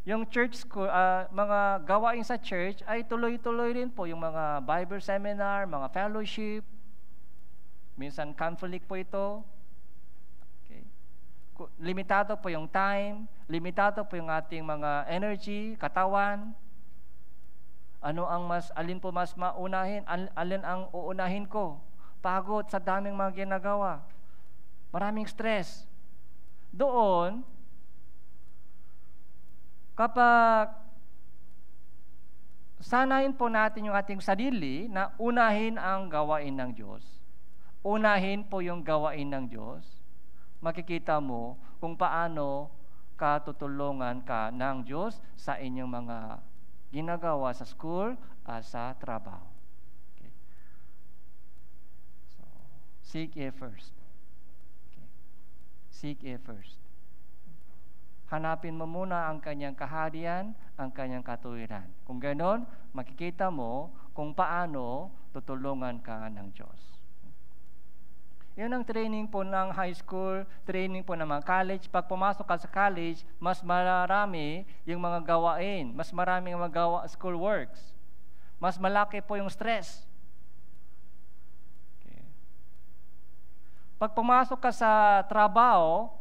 Yung church school, mga gawain sa church ay tuloy-tuloy rin po. Yung mga Bible seminar, mga fellowship. Minsan, conflict po ito. Okay. Limitado po yung time, limitado po yung ating mga energy, katawan. Alin po mas maunahin? Alin ang uunahin ko? Pagod sa daming mga ginagawa. Maraming stress. Doon, kapag sanayin po natin yung ating sarili na unahin ang gawain ng Diyos. Unahin po yung gawain ng Diyos. Makikita mo kung paano katutulungan ka ng Diyos sa inyong mga ginagawa sa school at sa trabaho. Okay. So, seek ye first. Okay. Seek ye first. Hanapin mo muna ang kanyang kaharian, ang kanyang katuwiran. Kung ganon, makikita mo kung paano tutulungan ka ng Diyos. Yun ang training po ng high school, training po ng mga college. Pag pumasok ka sa college, mas marami yung mga gawain, mas maraming mga school works. Mas malaki po yung stress. Okay. Pag pumasok ka sa trabaho,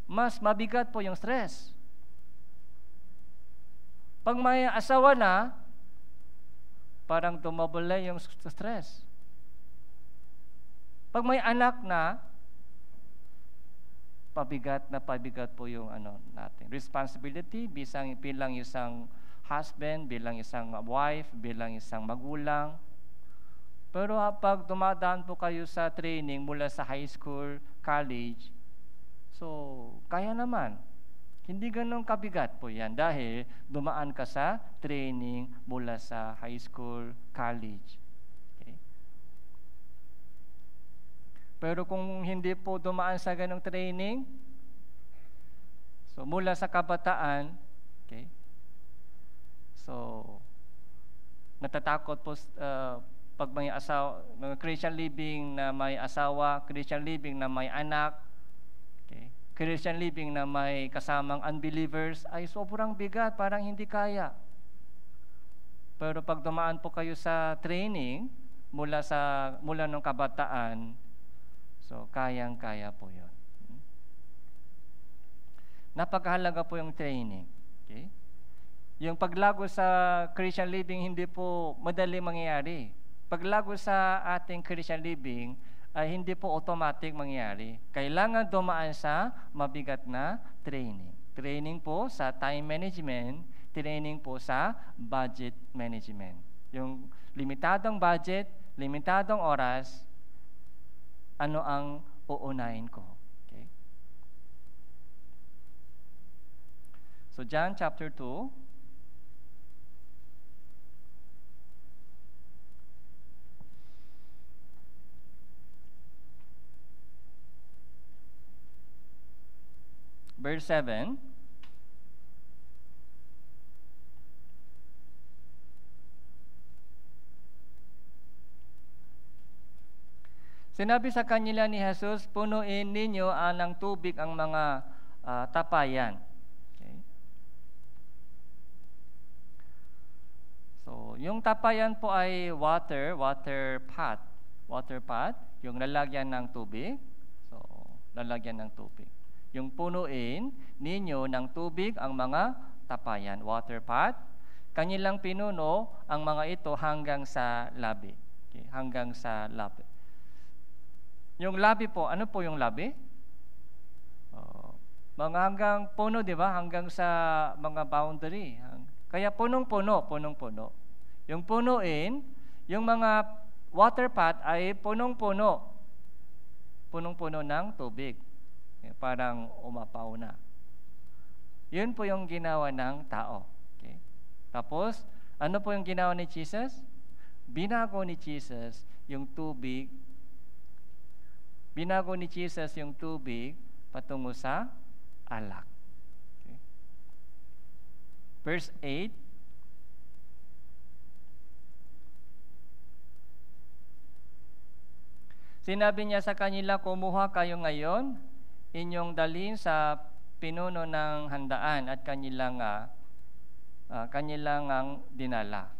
mas mabigat po yung stress. Pag may asawa na, parang dumabala yung stress. Pag may anak na, pabigat po yung natin. Responsibility bilang isang husband, bilang isang wife, bilang isang magulang. Pero pag dumadaan po kayo sa training mula sa high school, college, so kaya naman. Hindi ganun kabigat po yan dahil dumaan ka sa training mula sa high school, college. Pero kung hindi po dumaan sa ganong training, so mula sa kabataan, okay, so natatakot po pag may asawa, mga Christian living na may asawa, Christian living na may anak, okay, Christian living na may kasamang unbelievers, ay sobrang bigat, parang hindi kaya. Pero pag dumaan po kayo sa training mula nung kabataan, so, kayang-kaya po yun. Napakahalaga po yung training. Okay? Yung paglago sa Christian living, hindi po madali mangyayari. Paglago sa ating Christian living, ay hindi po automatic mangyayari. Kailangan dumaan sa mabigat na training. Training po sa time management, training po sa budget management. Yung limitadong budget, limitadong oras, ano ang uunahin ko. Okay? So, John chapter 2. Verse 7. Sinabi sa kanila ni Jesus, punuin ninyo ng tubig ang mga tapayan. Okay. So, yung tapayan po ay water pot, yung lalagyan ng tubig. So, lalagyan ng tubig. Yung punuin ninyo ng tubig ang mga tapayan, water pot. Kanilang pinuno ang mga ito hanggang sa labi. Okay, hanggang sa labi. Yung labi po, ano po yung labi? Mga hanggang puno, di ba? Hanggang sa mga boundary. Kaya punong-puno. Yung punuin, yung mga water pot ay punong-puno. Punong-puno ng tubig. Parang umapaw na. Yun po yung ginawa ng tao. Okay? Tapos, ano po yung ginawa ni Jesus? Binago ni Jesus yung tubig. Binago ni Jesus yung tubig patungo sa alak. Okay. Verse 8. Sinabi niya sa kanila, kumuha kayo ngayon, inyong dalhin sa pinuno ng handaan at kanilang dinala.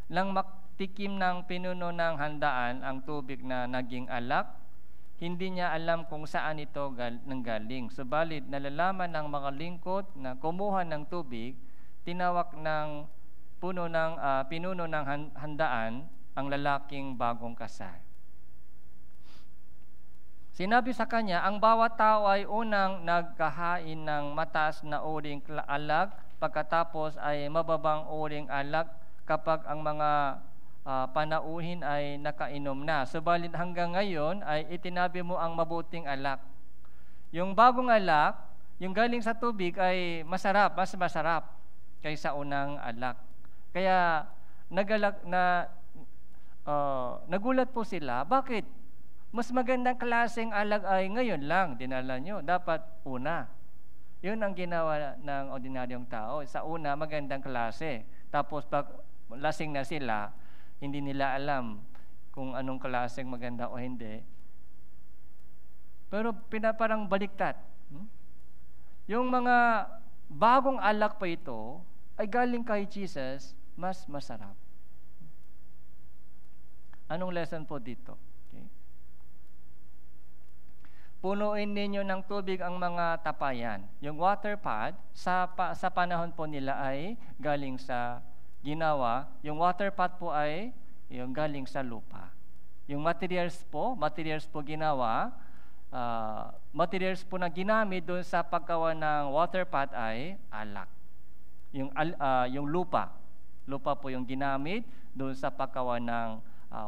Nang maktikim ng pinuno ng handaan ang tubig na naging alak, hindi niya alam kung saan ito nanggaling. Subalit nalalaman ng mga lingkod na kumuha ng tubig, tinawag ng pinuno ng handaan ang lalaking bagong kasal. Sinabi sa kanya, ang bawat tao ay unang nagkahain ng mataas na uring alak, pagkatapos ay mababang uring alak kapag ang mga panauhin ay nakainom na. Subalit hanggang ngayon ay itinabi mo ang mabuting alak. Yung bagong alak, yung galing sa tubig ay mas masarap kaysa unang alak. Kaya nagulat po sila, bakit? Mas magandang klaseng alak ay ngayon lang dinala nyo. Dapat una. Yun ang ginawa ng ordinaryong tao. Sa una, magandang klase. Tapos pag lasing na sila, hindi nila alam kung anong klaseng maganda o hindi. Pero parang baliktad. Yung mga bagong alak pa ito ay galing kay Jesus, mas masarap. Anong lesson po dito? Punuin ninyo ng tubig ang mga tapayan. Yung water pot, sa panahon po nila ay galing sa ginawa. Yung water pot po ay yung galing sa lupa. Yung materials po ginawa, materials po na ginamit doon sa paggawa ng water pot ay alak. Yung lupa po yung ginamit doon sa paggawa ng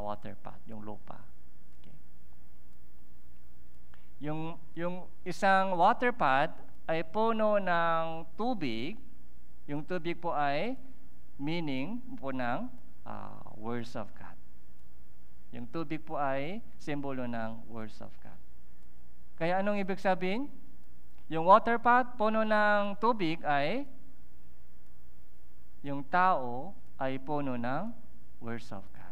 water pot, yung lupa. Yung isang water pot ay puno ng tubig. Yung tubig po ay meaning po ng words of God. Yung tubig po ay simbolo ng words of God. Kaya anong ibig sabihin? Yung water pot puno ng tubig ay yung tao ay puno ng words of God.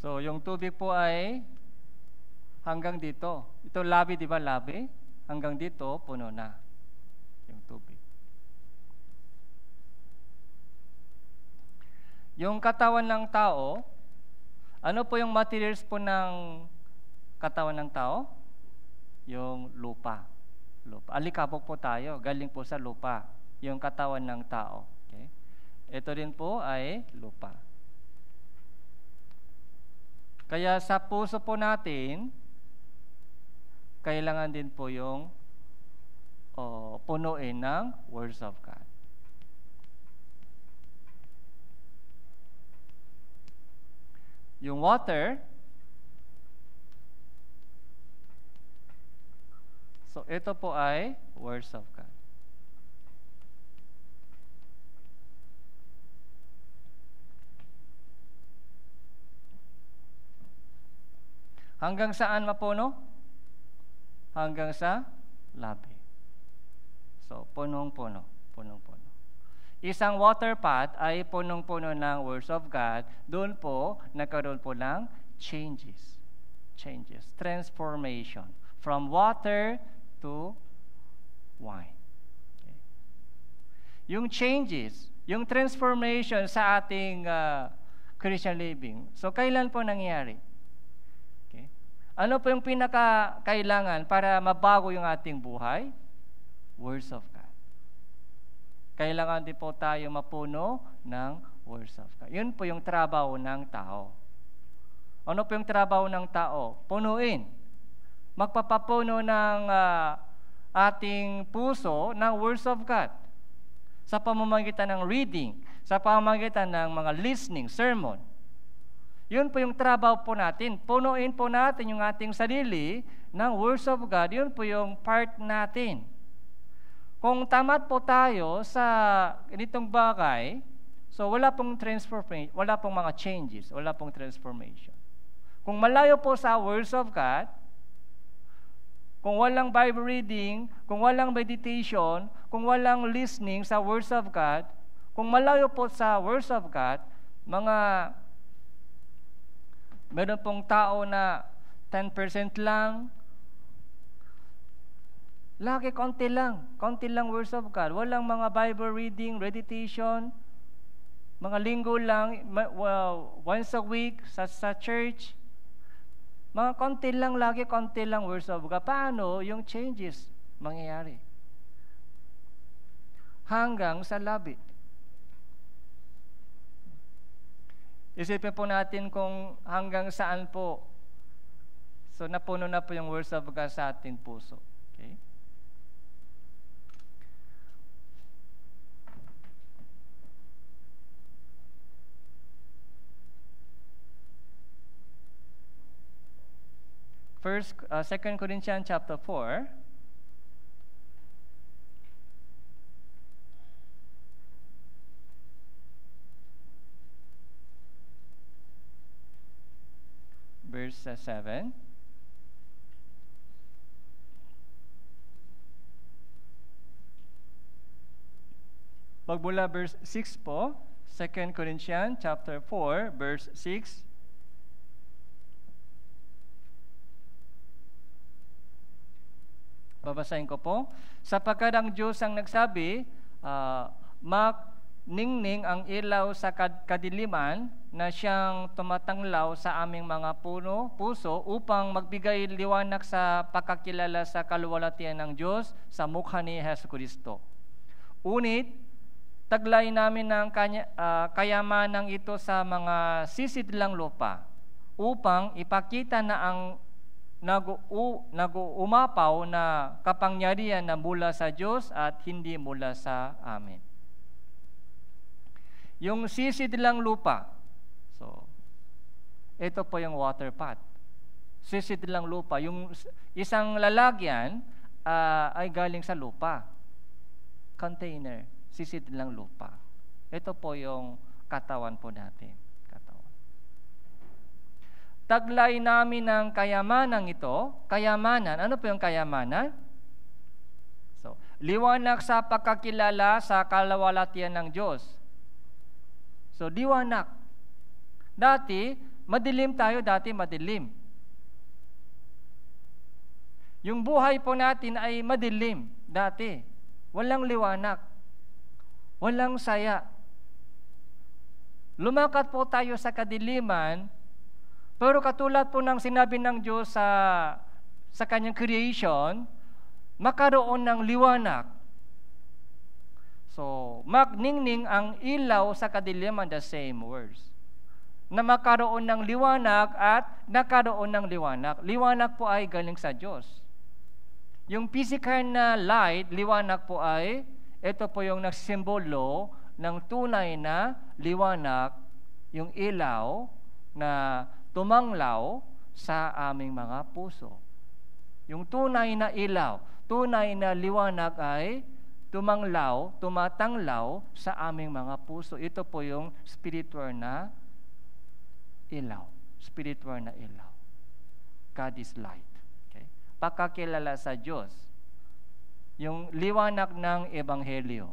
So, yung tubig po ay hanggang dito. Ito labi, di ba labi? Hanggang dito, puno na yung tubig. Yung katawan ng tao, ano po yung materials po ng katawan ng tao? Yung lupa. Alikabok po tayo, galing po sa lupa. Yung katawan ng tao. Okay? Ito din po ay lupa. Kaya sa puso po natin, kailangan din po yung punuin ng words of God. Yung water, so ito po ay words of God. Hanggang saan mapuno? Hanggang sa labi. So, punong-puno. Isang water pot ay punong-puno ng words of God. Doon po, nagkaroon po ng changes. Transformation. From water to wine. Okay. Yung changes, yung transformation sa ating Christian living. So, kailan po nangyari? Ano po yung pinakakailangan para mabago yung ating buhay? Words of God. Kailangan din po tayo mapuno ng words of God. Yun po yung trabaho ng tao. Ano po yung trabaho ng tao? Punuin. Magpapapuno ng ating puso ng words of God. Sa pamamagitan ng reading, sa pamamagitan ng mga listening, sermon. Yun po yung trabaho po natin. Punuin po natin yung ating sarili ng words of God. Yun po yung part natin. Kung tamat po tayo sa ganitong bagay, so wala pong transformation, wala pong mga changes, wala pong transformation. Kung malayo po sa words of God, kung walang Bible reading, kung walang meditation, kung walang listening sa words of God, kung malayo po sa words of God, meron pong tao na 10% lang, lagi konti lang words of God. Walang mga Bible reading, meditation, mga linggo lang, once a week sa church. Mga konti lang words of God. Paano yung changes mangyayari? Hanggang sa labi. Isipin po natin kung hanggang saan po. So napuno na po yung words of God sa ating puso. Okay? First, 2 Corinthians chapter 4. Verse 7. Magmula verse 6 po, 2 Corinthians chapter 4, verse 6. Babasahin ko po. Sapagkat ang Diyos ang nagsabi, ningning ang ilaw sa kadiliman na siyang tumatanglaw sa aming mga puso upang magbigay liwanag sa pagkakilala sa kaluwalhatian ng Diyos sa mukha ni Jesucristo. Unit, taglay namin ng kayamanang ito sa mga sisidlang lupa upang ipakita na ang nag-uumapaw na kapangyarihan na mula sa Diyos at hindi mula sa amin. Yung sisidlang lupa, so ito po yung water pot. Sisidlang lupa, yung isang lalagyan ay galing sa lupa. Container, sisidlang lupa. Ito po yung katawan po natin. Taglay namin ng kayamanan ito. Kayamanan, ano po yung kayamanan? So, liwanag sa pagkakilala sa kaluwalhatian ng Diyos. So, liwanag. Dati, madilim. Yung buhay po natin ay madilim dati. Walang liwanag. Walang saya. Lumakat po tayo sa kadiliman. Pero katulad po ng sinabi ng Diyos sa kanyang creation, makaroon ng liwanag. So, magningning ang ilaw sa kadiliman, the same words. Na makaroon ng liwanag at nakaroon ng liwanag. Liwanag po ay galing sa Diyos. Yung physical na light, liwanag po ay, ito po yung nagsisimbolo ng tunay na liwanag, yung ilaw na tumanglaw sa aming mga puso. Yung tunay na ilaw, tunay na liwanag ay tumatanglaw sa aming mga puso. Ito po yung spiritual na ilaw. Spiritual na ilaw. God is light. Okay? Pagkakilala sa Diyos. Yung liwanag ng Ebanghelyo.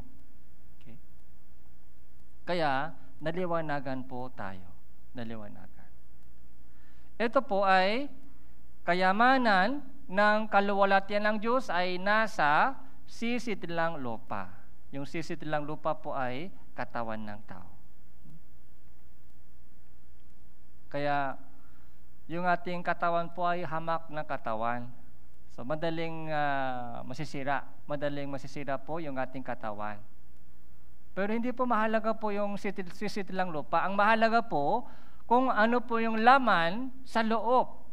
Okay? Kaya, naliwanagan po tayo. Naliwanagan. Ito po ay kayamanan ng kaluwalhatian ng Diyos ay nasa sisidlang lupa. Yung sisidlang lupa po ay katawan ng tao. Kaya yung ating katawan po ay hamak na katawan. So madaling masisira. Madaling masisira po yung ating katawan. Pero hindi po mahalaga po yung sisidlang lupa. Ang mahalaga po kung ano po yung laman sa loob.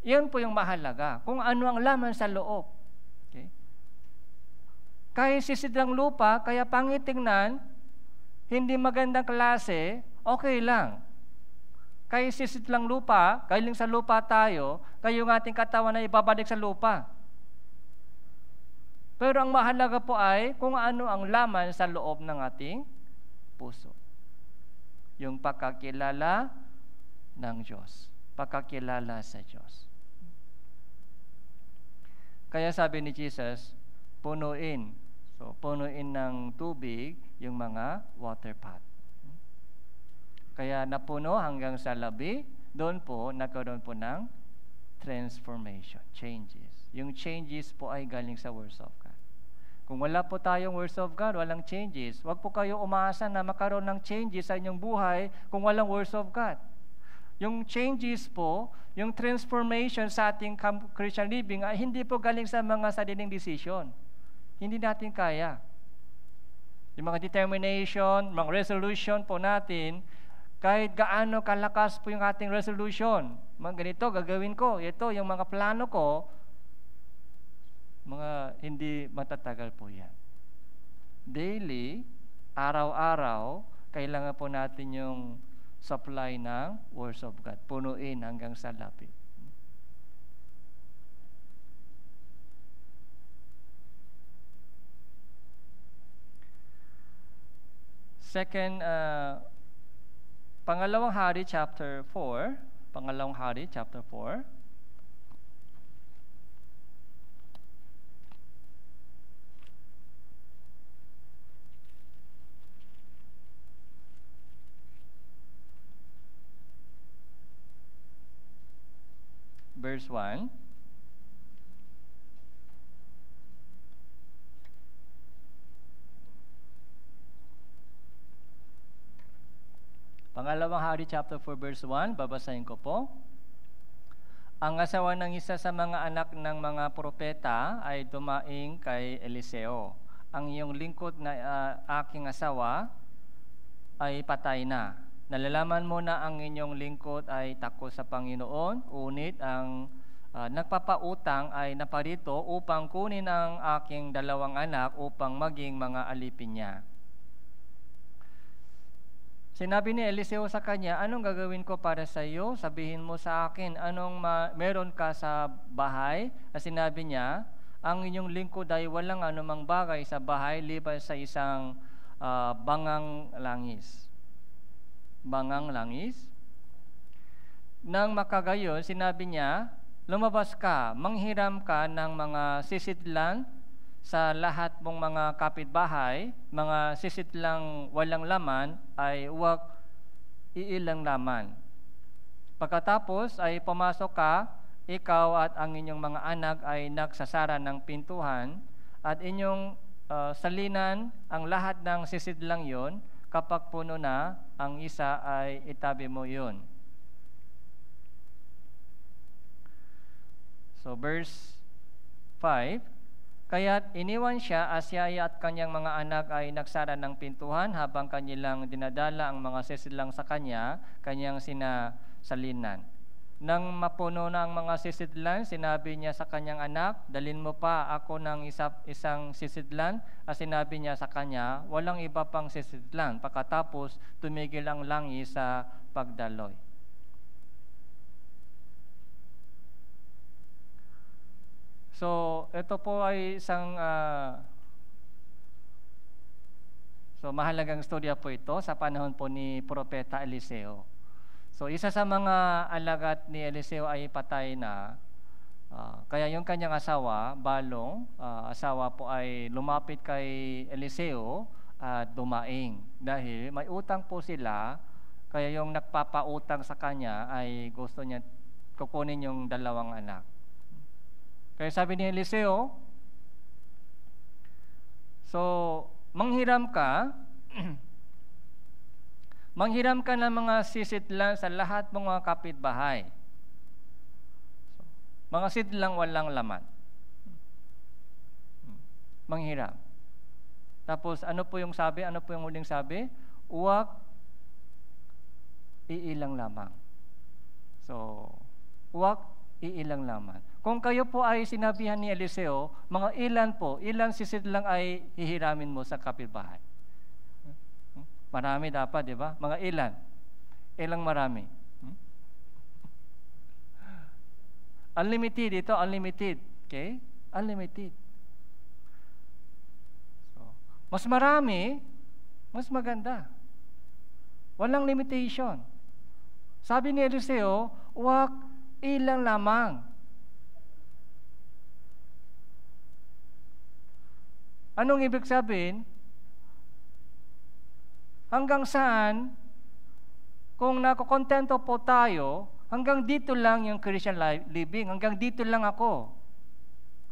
Iyon po yung mahalaga. Kung ano ang laman sa loob. Okay? Kahit sisidlang lupa, kaya pangitingnan, hindi magandang klase, okay lang. Kahit sisidlang lupa, galing sa lupa tayo, kayo ng ating katawan na ibabalik sa lupa. Pero ang mahalaga po ay kung ano ang laman sa loob ng ating puso. Yung pagkakilala ng Diyos. Pagkakilala sa Diyos. Kaya sabi ni Jesus, punuin. So, punuin ng tubig yung mga water pot. Kaya napuno hanggang sa labi, doon po nagkaroon po ng transformation, changes. Yung changes po ay galing sa words of God. Kung wala po tayong words of God, walang changes. Huwag po kayo umaasa na makaroon ng changes sa inyong buhay kung walang words of God. Yung changes po, yung transformation sa ating Christian living ay hindi po galing sa mga sariling decision. Hindi natin kaya. Yung mga determination, mga resolution po natin, kahit gaano kalakas po yung ating resolution, mga ganito, gagawin ko, ito, yung mga plano ko, mga hindi matatagal po yan. Daily, araw-araw, kailangan po natin yung supply ng words of God. Punuin hanggang sa lapit. Second, Pangalawang Hari chapter 4. Pangalawang Hari chapter 4. Verse 1. Pangalawang Hari chapter 4 verse 1, babasahin ko po. Ang asawa ng isa sa mga anak ng mga propeta ay dumaing kay Eliseo. Ang iyong lingkod na aking asawa ay patay na. Nalalaman mo na ang inyong lingkod ay takot sa Panginoon, ngunit ang nagpapautang ay naparito upang kunin ang aking dalawang anak upang maging mga alipin niya. Sinabi ni Eliseo sa kanya, anong gagawin ko para sa iyo? Sabihin mo sa akin, anong meron ka sa bahay? At sinabi niya, ang inyong lingkod ay walang anumang bagay sa bahay liban sa isang bangang langis. Bangang langis. Nang makagayon, sinabi niya, lumabas ka, manghiram ka ng mga sisidlan sa lahat mong mga kapitbahay, mga sisidlang walang laman ay huwag iilang laman. Pagkatapos ay pumasok ka, ikaw at ang inyong mga anak ay nagsasara ng pintuhan at inyong salinan ang lahat ng sisidlang yon. Kapag puno na, ang isa ay itabi mo yun. So verse 5, kaya't iniwan siya, Asyaya at kanyang mga anak ay nagsara ng pintuhan habang kanilang dinadala ang mga sisidlang sa kanyang sinasalinan. Nang mapuno na ang mga sisidlan, sinabi niya sa kanyang anak, dalin mo pa ako ng isang sisidlan. At sinabi niya sa kanya, walang iba pang sisidlan. Pagkatapos, tumigil ang langis sa pagdaloy. So, ito po ay isang mahalagang storya po ito sa panahon po ni Propeta Eliseo. So, isa sa mga alagad ni Eliseo ay patay na. Kaya yung kanyang asawa, Balong, asawa po ay lumapit kay Eliseo at dumaing. Dahil may utang po sila, kaya yung nagpapautang sa kanya ay gusto niya kukunin yung dalawang anak. Kaya sabi ni Eliseo, so, manghiram ka ng mga sisidlan sa lahat ng mga kapitbahay. So, mga sidlang walang laman. Manghiram. Tapos, ano po yung sabi? Ano po yung huling sabi? Huwag iilang lamang. So, huwag iilang lamang. Kung kayo po ay sinabihan ni Eliseo, mga ilan sisidlang ay hihiramin mo sa kapitbahay? Marami dapat, di ba? Mga ilan? Ilang marami? Unlimited ito, unlimited. Okay? Unlimited. Mas marami, mas maganda. Walang limitation. Sabi ni Eliseo, wag ilan lamang. Anong ibig sabihin? Hanggang saan, kung nakokontento po tayo, hanggang dito lang yung Christian living, hanggang dito lang ako.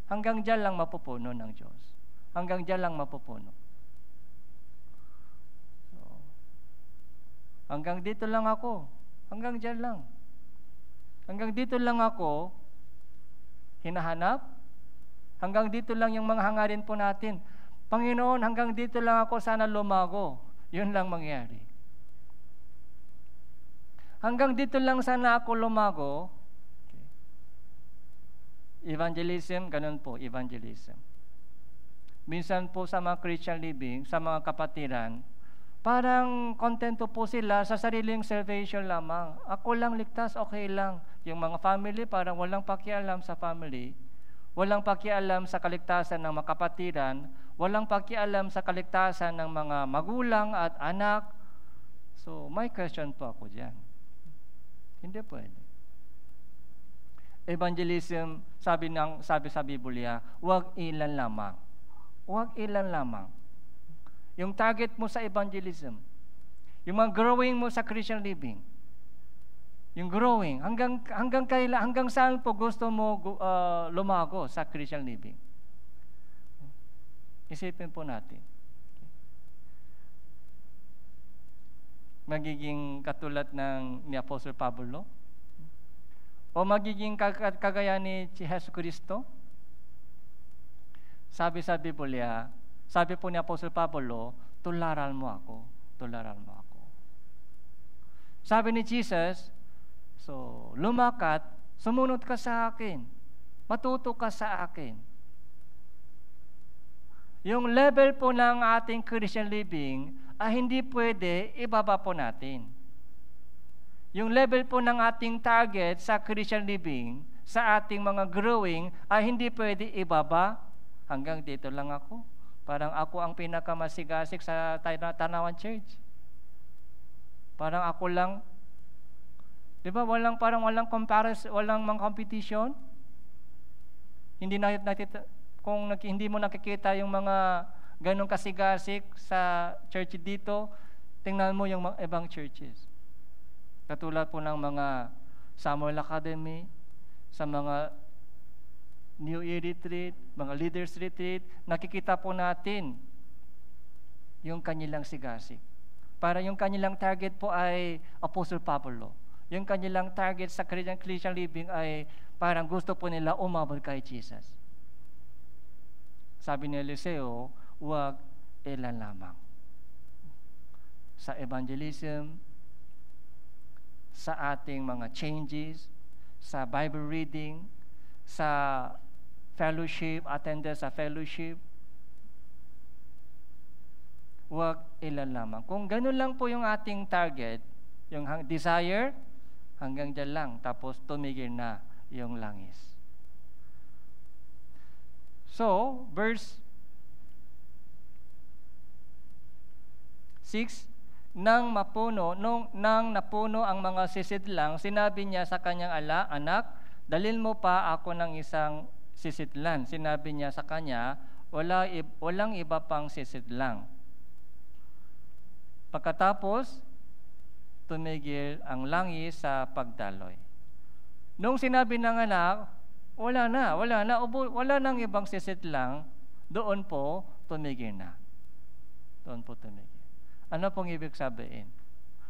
Hanggang dyan lang mapupuno ng Diyos. Hanggang dyan lang mapupuno. Hanggang dito lang ako. Hanggang dyan lang. Hanggang dito lang ako hinahanap. Hanggang dito lang yung mga hangarin po natin. Panginoon, hanggang dito lang ako, sana lumago. Yun lang mangyari. Hanggang dito lang sana ako lumago. Okay. Evangelism, ganun po, evangelism. Minsan po sa mga Christian living, sa mga kapatiran, parang kontento po sila sa sariling salvation lamang. Ako lang ligtas, okay lang. Yung mga family, parang walang pakialam sa family. Walang pakialam sa kaligtasan ng mga kapatiran. Walang pakialam sa kaligtasan ng mga magulang at anak. So, may question po ako dyan. Hindi pwede. Evangelism, sabi sa Biblia, huwag ilan lamang. Huwag ilan lamang. Yung target mo sa evangelism, yung mga growing mo sa Christian living, yung growing, hanggang saan po gusto mo lumago sa Christian living? Isipin po natin. Magiging katulad ni Apostle Pablo? O magiging kagaya ni Jesus Cristo? Sabi sa Biblia, sabi po ni Apostle Pablo, tularan mo ako, tularan mo ako. Sabi ni Jesus, so lumakat, sumunod ka sa akin, matuto ka sa akin. Yung level po ng ating Christian living ay hindi pwede ibaba po natin. Yung level po ng ating target sa Christian living, sa ating mga growing, ay hindi pwede ibaba. Hanggang dito lang ako. Parang ako ang pinakamasigasig sa Tanawan Church. Parang ako lang. Di ba? Parang walang comparison, walang mga competition. Kung hindi mo nakikita yung mga ganong kasigasig sa church dito, tingnan mo yung mga ibang churches. Katulad po ng mga Samuel Academy, sa mga New Year Retreat, mga Leaders Retreat, nakikita po natin yung kanilang sigasig. Para yung kanilang target po ay Apostle Pablo. Yung kanilang target sa Christian living ay parang gusto po nila umabot kay Jesus. Sabi ni Eliseo, huwag ilan lamang. Sa evangelism, sa ating mga changes, sa Bible reading, sa fellowship, attendance sa fellowship, huwag ilan lamang. Kung ganun lang po yung ating target, yung desire, hanggang dyan lang, tapos tumigil na yung langis. So, verse 6, nang napuno ang mga sisidlang, sinabi niya sa kanyang anak, dalhin mo pa ako ng isang sisidlan. Sinabi niya sa kanya, walang iba pang sisidlang. Pagkatapos, tumigil ang langis sa pagdaloy. Nung sinabi ng anak, wala nang ibang sisidlang, doon po tumigil na. Doon po tumigil. Ano pong ibig sabihin?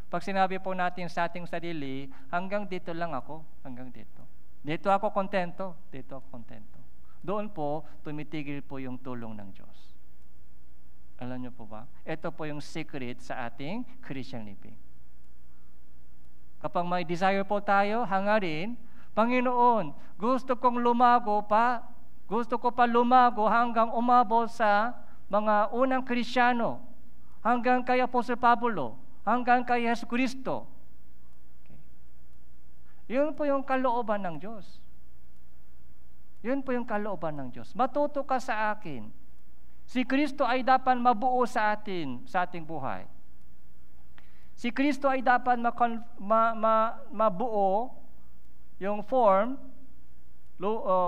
Pag sinabi po natin sa ating sarili, hanggang dito lang ako, hanggang dito. Dito ako kontento, dito ako kontento. Doon po, tumitigil po yung tulong ng Diyos. Alam niyo po ba? Ito po yung secret sa ating Christian living. Kapag may desire po tayo, hangarin, Panginoon, gusto kong lumago pa, gusto ko pa lumago hanggang umabot sa mga unang Kristiyano, hanggang kay Apostle Pablo, hanggang kay Jesus Cristo. Okay. Yun po yung kalooban ng Diyos. Yun po yung kalooban ng Diyos. Matuto ka sa akin. Si Kristo ay dapat mabuo sa ating buhay. Si Kristo ay dapat mabuo yung form,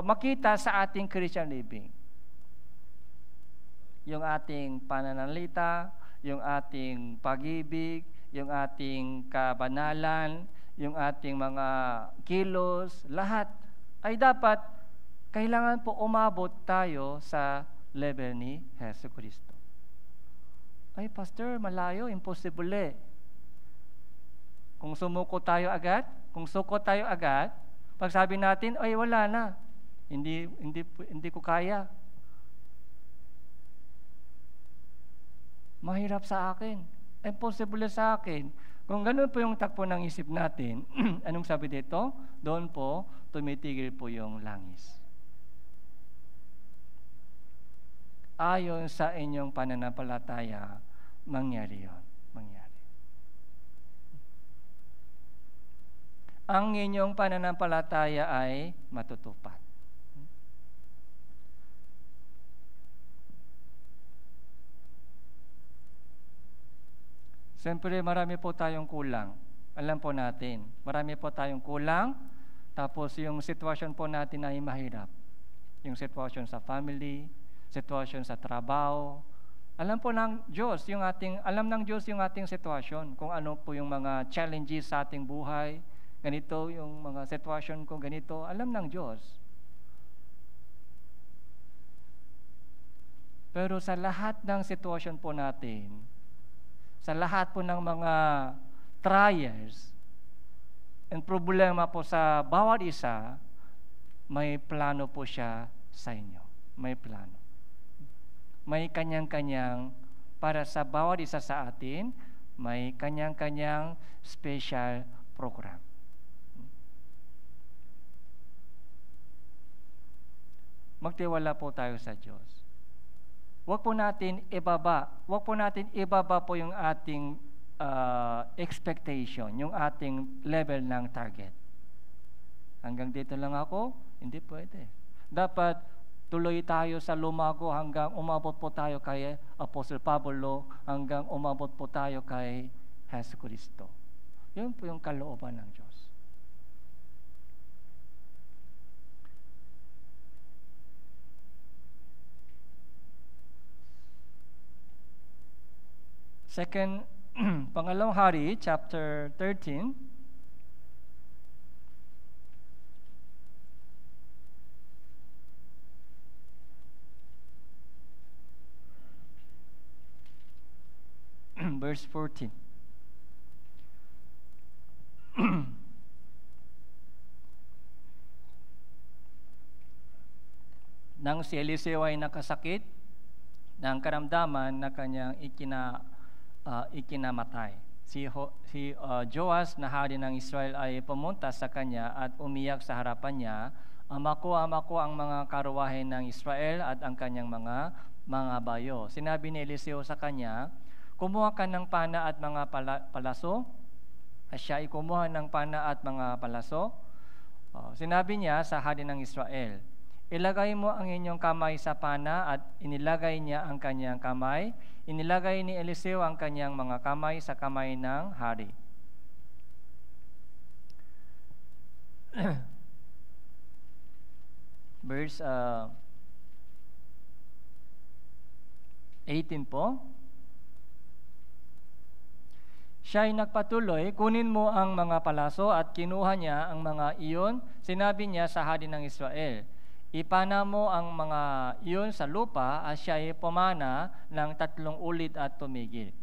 makita sa ating Christian living. Yung ating pananalita, yung ating pag-ibig, yung ating kabanalan, yung ating mga kilos, lahat ay dapat, kailangan po umabot tayo sa level ni Hesus Kristo. Ay, Pastor, malayo, imposible. Kung sumuko tayo agad, pag sabi natin, ay wala na, hindi ko kaya. Mahirap sa akin. Impossible sa akin. Kung ganun po yung takbo ng isip natin, anong sabi dito? Doon po, tumitigil po yung langis. Ayon sa inyong pananampalataya, mangyari yun. Mangyari. Ang inyong pananampalataya ay matutupad. Siyempre, marami po tayong kulang. Alam po natin, marami po tayong kulang. Tapos yung sitwasyon po natin ay mahirap. Yung sitwasyon sa family, sitwasyon sa trabaho. Alam ng Diyos yung ating sitwasyon. Kung ano po yung mga challenges sa ating buhay. Ganito yung mga sitwasyon ko, ganito. Alam ng Diyos. Pero sa lahat ng sitwasyon po natin, sa lahat po ng mga trials and problema po sa bawat isa, may plano po siya sa inyo. May plano. May kanyang-kanyang, para sa bawat isa sa atin, may kanyang-kanyang special program. Magtiwala po tayo sa Diyos. Huwag po natin ibaba po yung ating expectation, yung ating level ng target. Hanggang dito lang ako, hindi pwede. Dapat tuloy tayo sa lumago hanggang umabot po tayo kay Apostle Pablo, hanggang umabot po tayo kay Hesus Kristo. Yun po yung kalooban ng Diyos. Pangalawang Hari, chapter 13. Verse 14. Nang si Eliseo ay nakasakit ng karamdaman na kanyang ikinamatay. Si Joas na hari ng Israel ay pumunta sa kanya at umiyak sa harapan niya, Ama ko ang mga karuwahe ng Israel at ang kanyang mga bayo. Sinabi ni Eliseo sa kanya, kumuha ka ng pana at mga palaso. At siya ay kumuha ng pana at mga palaso. Sinabi niya sa hari ng Israel, ilagay mo ang inyong kamay sa pana, at inilagay niya ang kanyang kamay. Inilagay ni Eliseo ang kanyang mga kamay sa kamay ng hari. Verse 18 po. Siya ay nagpatuloy, kunin mo ang mga palaso, at kinuha niya ang mga iyon. Sinabi niya sa hari ng Israel, ipana mo ang mga iyon sa lupa, at siya ay pumana ng 3 ulit at tumigil.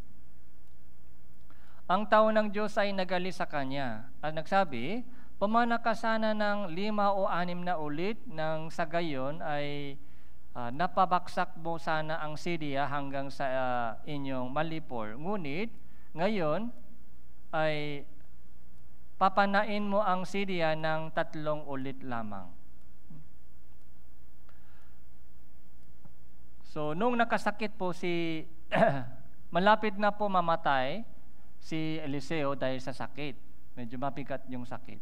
Ang tao ng Diyos ay nagali sa kanya at nagsabi, pumana ka sana ng 5 o 6 na ulit, nang sa gayon ay napabaksak mo sana ang Syria hanggang sa inyong malipol. Ngunit ngayon ay papanain mo ang Syria ng 3 ulit lamang. So, nung nakasakit po malapit na po mamatay si Eliseo dahil sa sakit. Medyo mabigat yung sakit.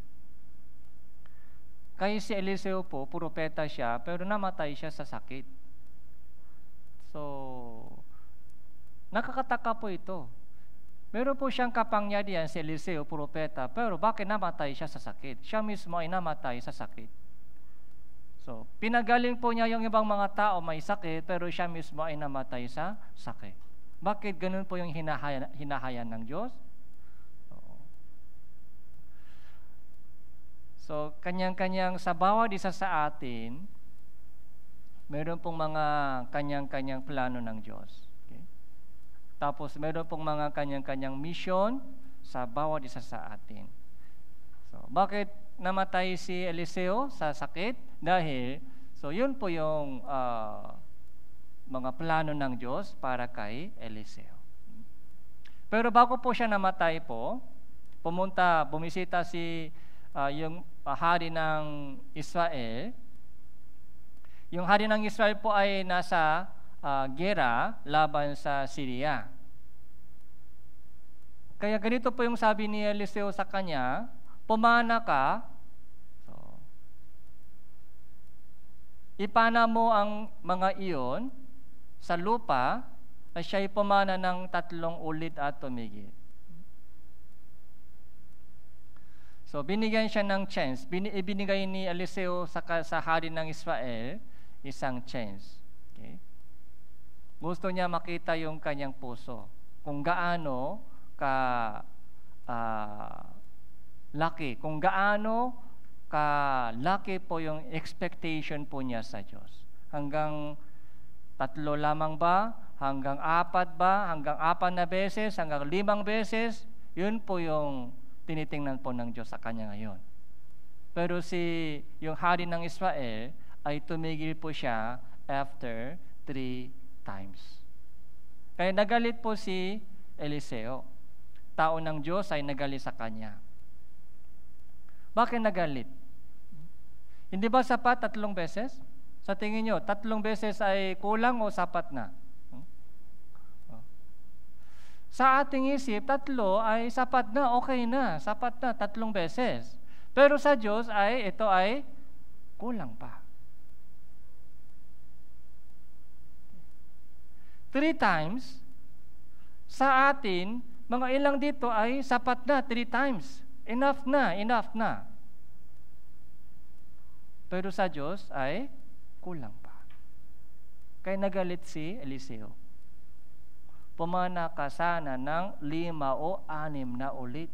Kaya si Eliseo po, propeta siya, pero namatay siya sa sakit. So, nakakataka po ito. Meron po siyang kapangyarihan si Eliseo, propeta, pero bakit namatay siya sa sakit? Siya mismo ay namatay sa sakit. So, pinagaling po niya yung ibang mga tao may sakit, pero siya mismo ay namatay sa sakit. Bakit ganun po yung hinahayan ng Diyos? So, kanyang-kanyang sa bawat isa sa atin, meron pong mga kanyang-kanyang plano ng Diyos. Okay? Tapos, meron pong mga kanyang-kanyang mission sa bawat isa sa atin. So, bakit namatay si Eliseo sa sakit? Dahil, so yun po yung mga plano ng Diyos para kay Eliseo. Pero bago po siya namatay po, bumisita si yung hari ng Israel. Yung hari ng Israel po ay nasa gera laban sa Syria. Kaya ganito po yung sabi ni Eliseo sa kanya, pumana ka, so, ipana mo ang mga iyon sa lupa at siya'y pumana ng 3 ulit at tumigil. So, binigyan siya ng chance. Ibinigay ni Eliseo sa hari ng Israel isang chance. Okay? Gusto niya makita yung kanyang puso. Kung gaano laki, kung gaano laki po yung expectation po niya sa Diyos. Hanggang 3 lamang ba? Hanggang 4 ba? Hanggang 4 na beses? Hanggang 5 beses? Yun po yung tinitingnan po ng Diyos sa kanya ngayon. Pero yung hari ng Israel ay tumigil po siya after 3 times. Kaya nagalit po si Eliseo. Tao ng Diyos ay nagalit sa kanya. Bakit nagalit? Hindi ba sapat 3 beses? Sa tingin nyo, 3 beses ay kulang o sapat na? Sa ating isip, 3 ay sapat na, okay na, sapat na, 3 beses. Pero sa Diyos ito ay kulang pa. 3 times, sa atin, mga ilang dito ay sapat na, 3 times. Enough na. Pero sa Diyos ay kulang pa. Kaya nagalit si Eliseo. Pumana ka sana ng 5 o 6 na ulit.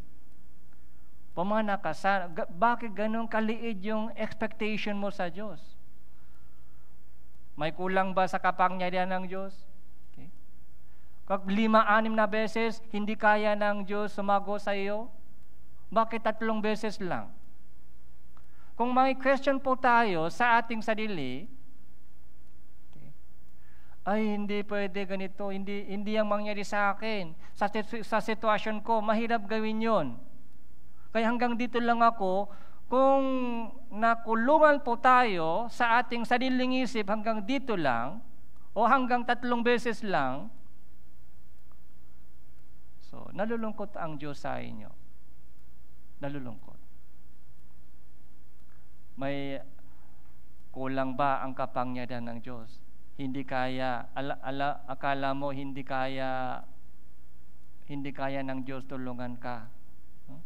Pumana ka sana. Bakit ganun kaliit yung expectation mo sa Diyos? May kulang ba sa kapangyarihan ng Diyos? Okay. Kag 5, 6 na beses, hindi kaya ng Diyos sumagot sa iyo? Bakit 3 beses lang? Kung may question po tayo sa ating sarili, ay hindi pwede ganito, hindi yang mangyari sa akin. Sa sitwasyon ko, mahirap gawin yon. Kaya hanggang dito lang ako, kung nakulungan po tayo sa ating sariling isip hanggang dito lang, o hanggang 3 beses lang, so nalulungkot ang Diyos sa inyo. Nalulungkot. May kulang ba ang kapangyarihan ng Diyos? Hindi kaya, akala mo hindi kaya ng Diyos tulungan ka. No?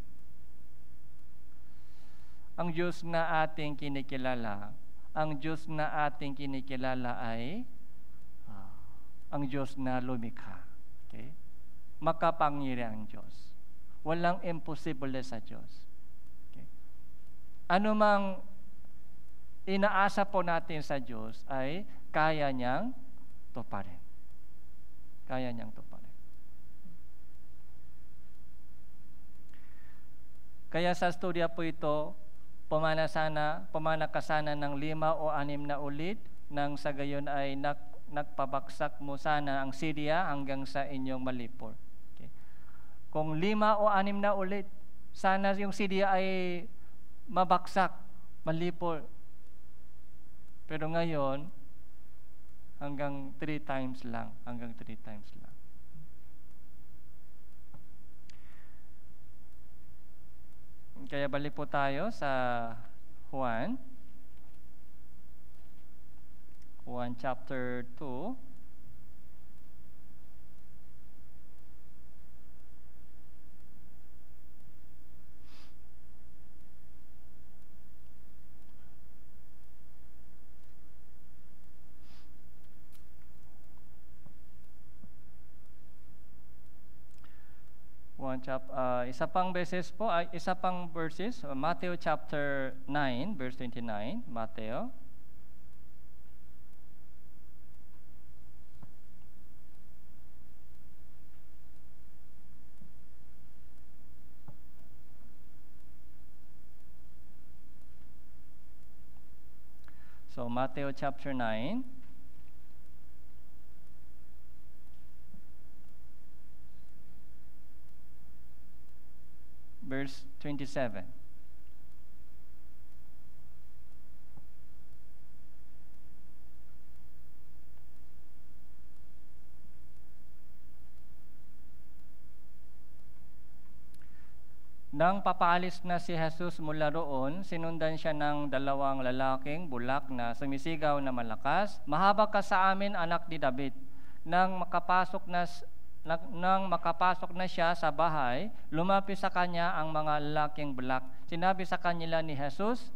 Ang Diyos na ating kinikilala ay ang Diyos na lumikha. Okay? Makapangyarihan ang Diyos. Walang imposible sa Diyos. Okay? Ano mang inaasa po natin sa Diyos ay kaya niyang tuparin. Kaya niyang tuparin. Kaya sa storya po ito, pumana ka sana ng 5 o 6 na ulit, nang sa gayon ay nagpabaksak mo sana ang Syria hanggang sa inyong malipol. Okay. Kung 5 o 6 na ulit, sana yung Syria ay mabaksak, malipol. Pero ngayon, hanggang 3 times lang. Kaya balik po tayo sa Juan chapter 2. Isa pang beses po, isa pang verses, Matthew chapter 9, verse 29, Matthew. So, Matthew chapter 9. Verse 27. Nang papaalis na si Jesus mula roon, sinundan siya ng dalawang lalaking bulak na sumisigaw na malakas, "Mahaba ka sa amin, anak ni David." Nang makapasok na siya sa bahay, lumapit sa kanya ang mga lalaking bulak. Sinabi sa kanila ni Jesus,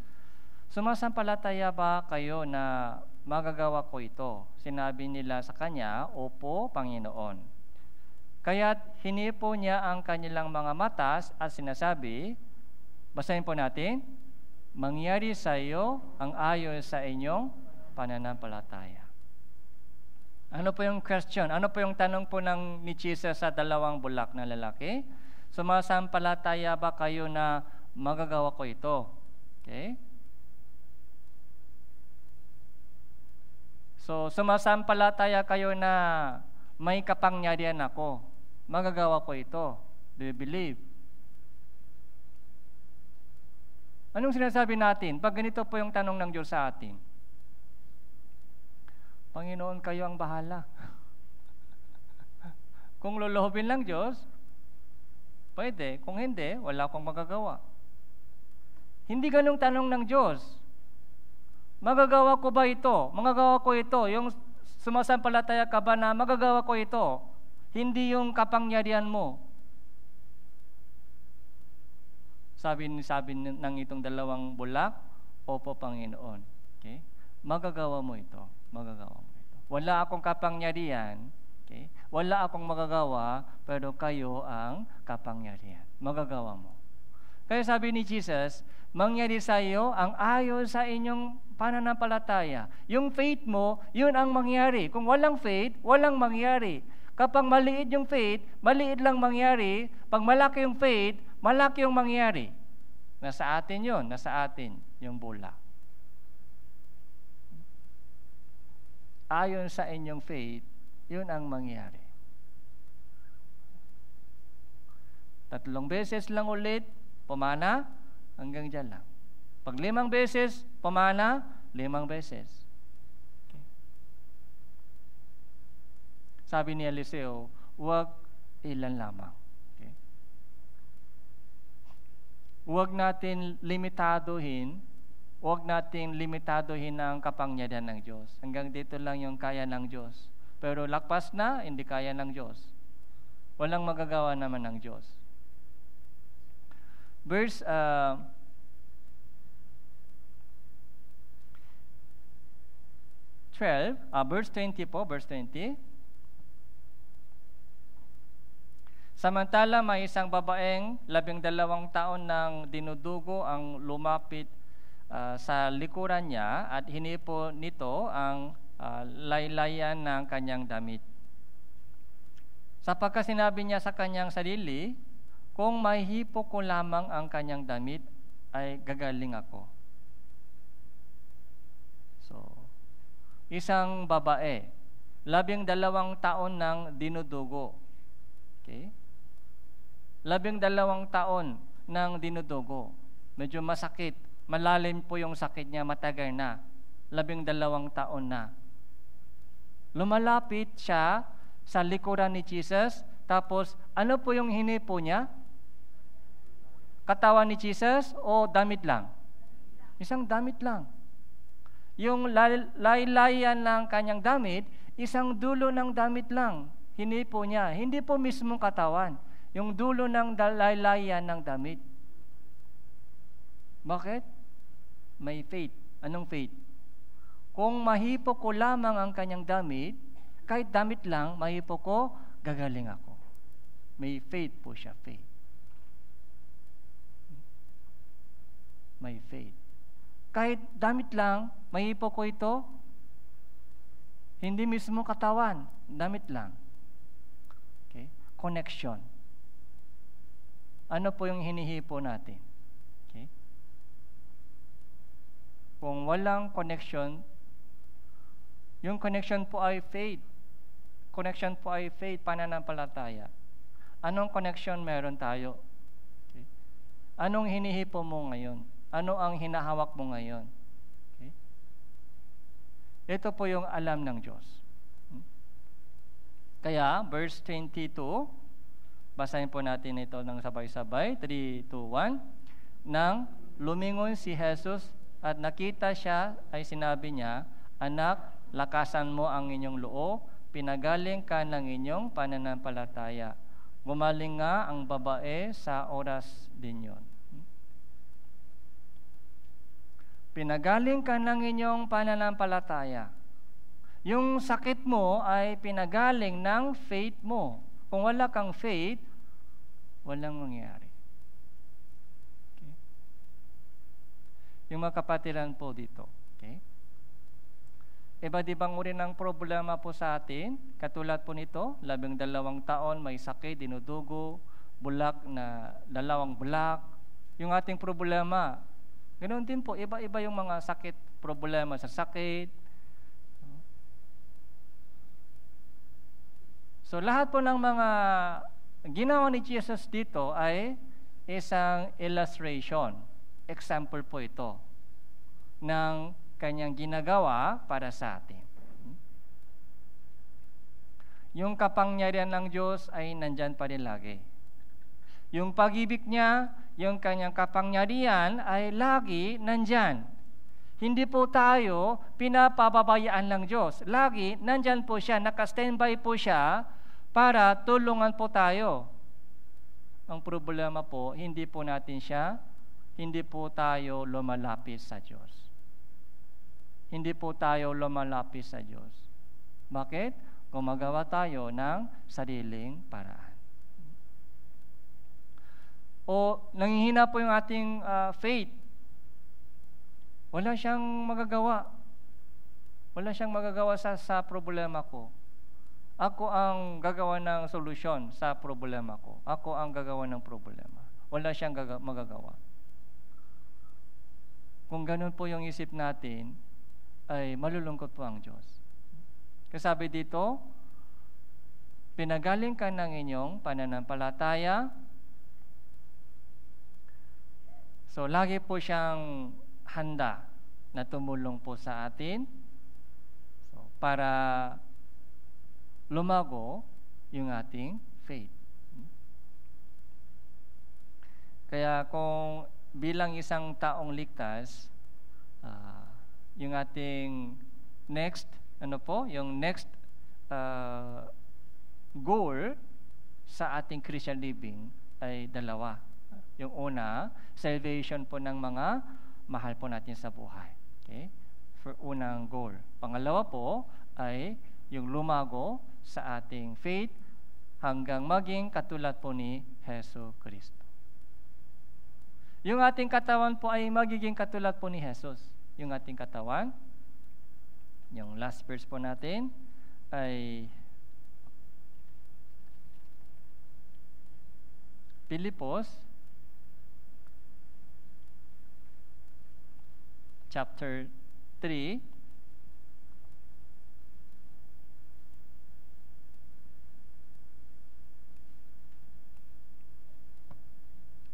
"Sumasampalataya ba kayo na magagawa ko ito?" Sinabi nila sa kanya, "Opo, Panginoon." Kaya't hinipo niya ang kanilang mga mata at sinasabi, basahin po natin, "Mangyari sa iyo ang ayon sa inyong pananampalataya." Ano po yung question? Ano po yung tanong po ni Jesus sa dalawang bulak na lalaki? Sumasampalataya ba kayo na magagawa ko ito? Okay? So, sumasampalataya kayo na may kapangyarihan ako. Magagawa ko ito. Do you believe? Anong sinasabi natin pag ganito po yung tanong ng Diyos sa atin? Panginoon, kayo ang bahala. Kung loloobin lang Diyos, pwede. Kung hindi, wala akong magagawa. Hindi ganung tanong ng Diyos. Magagawa ko ba ito? Magagawa ko ito. Yung sumasampalataya ka ba na magagawa ko ito? Hindi yung kapangyarihan mo. Sabi ng itong dalawang bulak, "Opo, Panginoon." Okay? Magagawa mo ito. Magagawa mo ito. Wala akong kapangyarihan, okay? Wala akong magagawa, pero kayo ang kapangyarihan. Magagawa mo. Kaya sabi ni Jesus, mangyari sa iyo ang ayon sa inyong pananampalataya. Yung faith mo, yun ang mangyari. Kung walang faith, walang mangyari. Kapag maliit yung faith, maliit lang mangyari. Pag malaki yung faith, malaki yung mangyari. Nasa atin yun, nasa atin yung bulak. Ayon sa inyong faith, yun ang mangyari. 3 beses lang ulit, pumana, hanggang dyan lang. Pag 5 beses, pumana, 5 beses. Okay. Sabi ni Eliseo, huwag ilan lamang. Okay. Huwag natin limitadohin ang kapangyarihan ng Diyos. Hanggang dito lang yung kaya ng Diyos. Pero lakpas na, hindi kaya ng Diyos. Walang magagawa naman ng Diyos. Verse 20 po, verse 20. Samantala, may isang babaeng 12 taon nang dinudugo ang lumapit sa likuran niya at hinipo nito ang laylayan ng kanyang damit. Sapagkat sinabi niya sa kanyang sarili, kung mahihipo ko lamang ang kanyang damit, ay gagaling ako. So, isang babae, 12 taon nang dinudugo. Okay? 12 taon nang dinudugo. Medyo masakit. Malalim po yung sakit niya, matagal na. 12 taon na. Lumalapit siya sa likuran ni Jesus, tapos ano po yung hinipo niya? Katawan ni Jesus o damit lang? Isang damit lang. Yung laylayan ng kanyang damit, isang dulo ng damit lang. Hinipo niya. Hindi po mismong katawan. Yung dulo ng laylayan ng damit. Bakit? May faith. Anong faith? Kung mahipo ko lamang ang kanyang damit, kahit damit lang, mahipo ko, gagaling ako. May faith po siya, faith. May faith. Kahit damit lang, mahipo ko ito, hindi mismo katawan, damit lang. Okay? Connection. Ano po yung hinihipo natin? Okay? Kung walang connection, yung connection po ay faith. Connection po ay faith, pananampalataya. Anong connection meron tayo? Okay? Anong hinihipo mo ngayon? Ano ang hinahawak mo ngayon? Okay? Ito po yung alam ng Diyos. Kaya, verse 22, basahin po natin ito ng sabay-sabay. 3, 2, 1. Nang lumingon si Jesus at nakita siya, ay sinabi niya, Anak, lakasan mo ang inyong loob, pinagaling ka ng inyong pananampalataya. Gumaling nga ang babae sa oras din yon. Pinagaling ka ng inyong pananampalataya. Yung sakit mo ay pinagaling ng faith mo. Kung wala kang faith, walang mangyayari. Okay? Yung mga kapatiran po dito. Okay? Iba't ibang uri ng problema po sa atin. Katulad po nito, 12 taon, may sakit, dinudugo, bulak na 2 bulak. Yung ating problema, ganoon din po, iba-iba yung mga sakit, problema sa sakit. So lahat po ng mga ginawa ni Jesus dito ay isang illustration, example po ito ng kanyang ginagawa para sa atin. Yung kapangyarihan ng Diyos ay nandyan pa rin lagi. Yung pag-ibig niya, yung kanyang kapangyarihan ay lagi nandyan. Hindi po tayo pinapababayaan ng Diyos. Lagi nandyan po siya, naka-standby po siya para tulungan po tayo. Ang problema po, hindi po tayo lumalapit sa Diyos. Hindi po tayo lumalapit sa Diyos. Bakit? Gumagawa tayo ng sariling paraan. O nanghihina po yung ating faith. Wala siyang magagawa. Wala siyang magagawa sa problema ko. Ako ang gagawa ng solusyon sa problema ko. Ako ang gagawa ng problema. Wala siyang magagawa. Kung ganun po yung isip natin, ay malulungkot po ang Diyos. Kasabi dito, pinagaling ka ng inyong pananampalataya. So, lagi po siyang handa na tumulong po sa atin para lumago yung ating faith. Kaya kung bilang isang taong ligtas, yung ating next goal sa ating Christian living ay dalawa. Yung una, salvation po ng mga mahal po natin sa buhay. Okay? For unang goal. Pangalawa po ay yung lumago sa ating faith hanggang maging katulad po ni Hesus Kristo. Yung ating katawan po ay magiging katulad po ni Jesus. Yung ating katawan, yung last verse po natin ay Pilipos chapter 3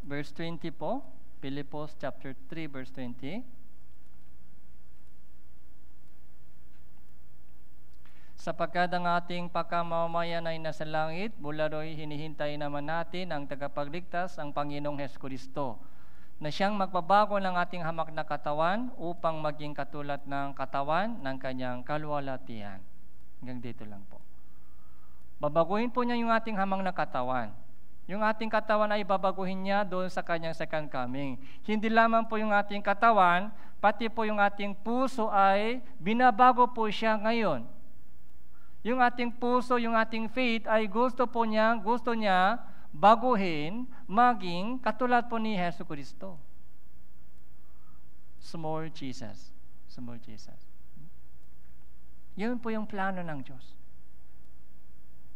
verse 20 po. Pilipos chapter 3 verse 20. Sapagkat ang ating pagkamamayan ay nasa langit, mula ro'y hinihintay naman natin ang tagapagligtas, ang Panginoong Jesucristo, na siyang magbabago ng ating hamak na katawan upang maging katulad ng katawan ng kanyang kaluwalhatian. Hanggang dito lang po. Babaguhin po niya yung ating hamang na katawan. Yung ating katawan ay babaguhin niya doon sa kanyang second coming. Hindi lamang po yung ating katawan, pati po yung ating puso ay binabago po siya ngayon. Yung ating puso, yung ating faith ay gusto niya baguhin, maging katulad po ni Hesus Kristo. Small Jesus. Small Jesus. Yun po yung plano ng Diyos.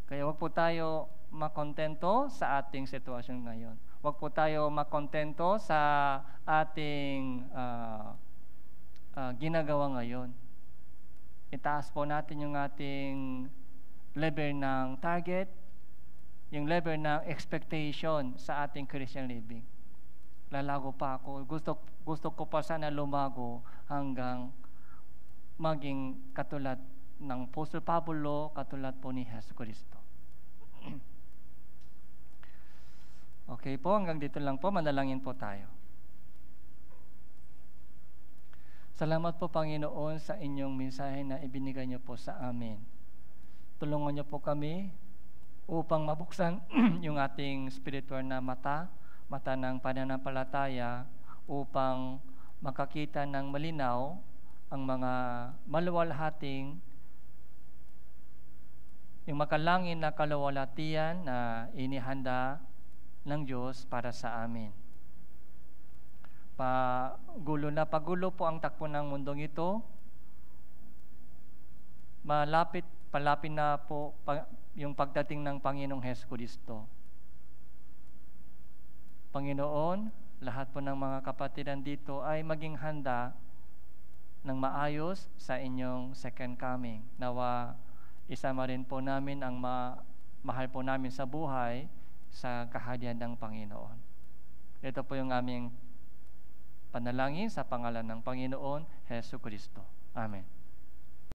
Kaya wag po tayo makontento sa ating sitwasyon ngayon. Wag po tayo makontento sa ating ginagawa ngayon. Itaas po natin yung ating level ng target, yung level ng expectation sa ating Christian living. Lalago pa ako. Gusto ko pa sana lumago hanggang maging katulad ng Apostol Pablo, katulad po ni Hesus Kristo. Okay po, hanggang dito lang po. Manalangin po tayo. Salamat po, Panginoon, sa inyong mensahe na ibinigay niyo po sa amin. Tulungan niyo po kami upang mabuksan yung ating spiritual na mata ng pananampalataya, upang makakita ng malinaw ang mga maluwalhating, yung makalangin na kaluwalhatian na inihanda ng Diyos para sa amin. Pagulo po ang takbo ng mundong ito. Palapit na po yung pagdating ng Panginoong Hesus Kristo. Panginoon, lahat po ng mga kapatiran dito ay maging handa ng maayos sa inyong second coming. Nawa isama rin po namin ang mahal po namin sa buhay sa kaharian ng Panginoon. Ito po yung aming panalangin sa pangalan ng Panginoon Hesus Kristo. Amen.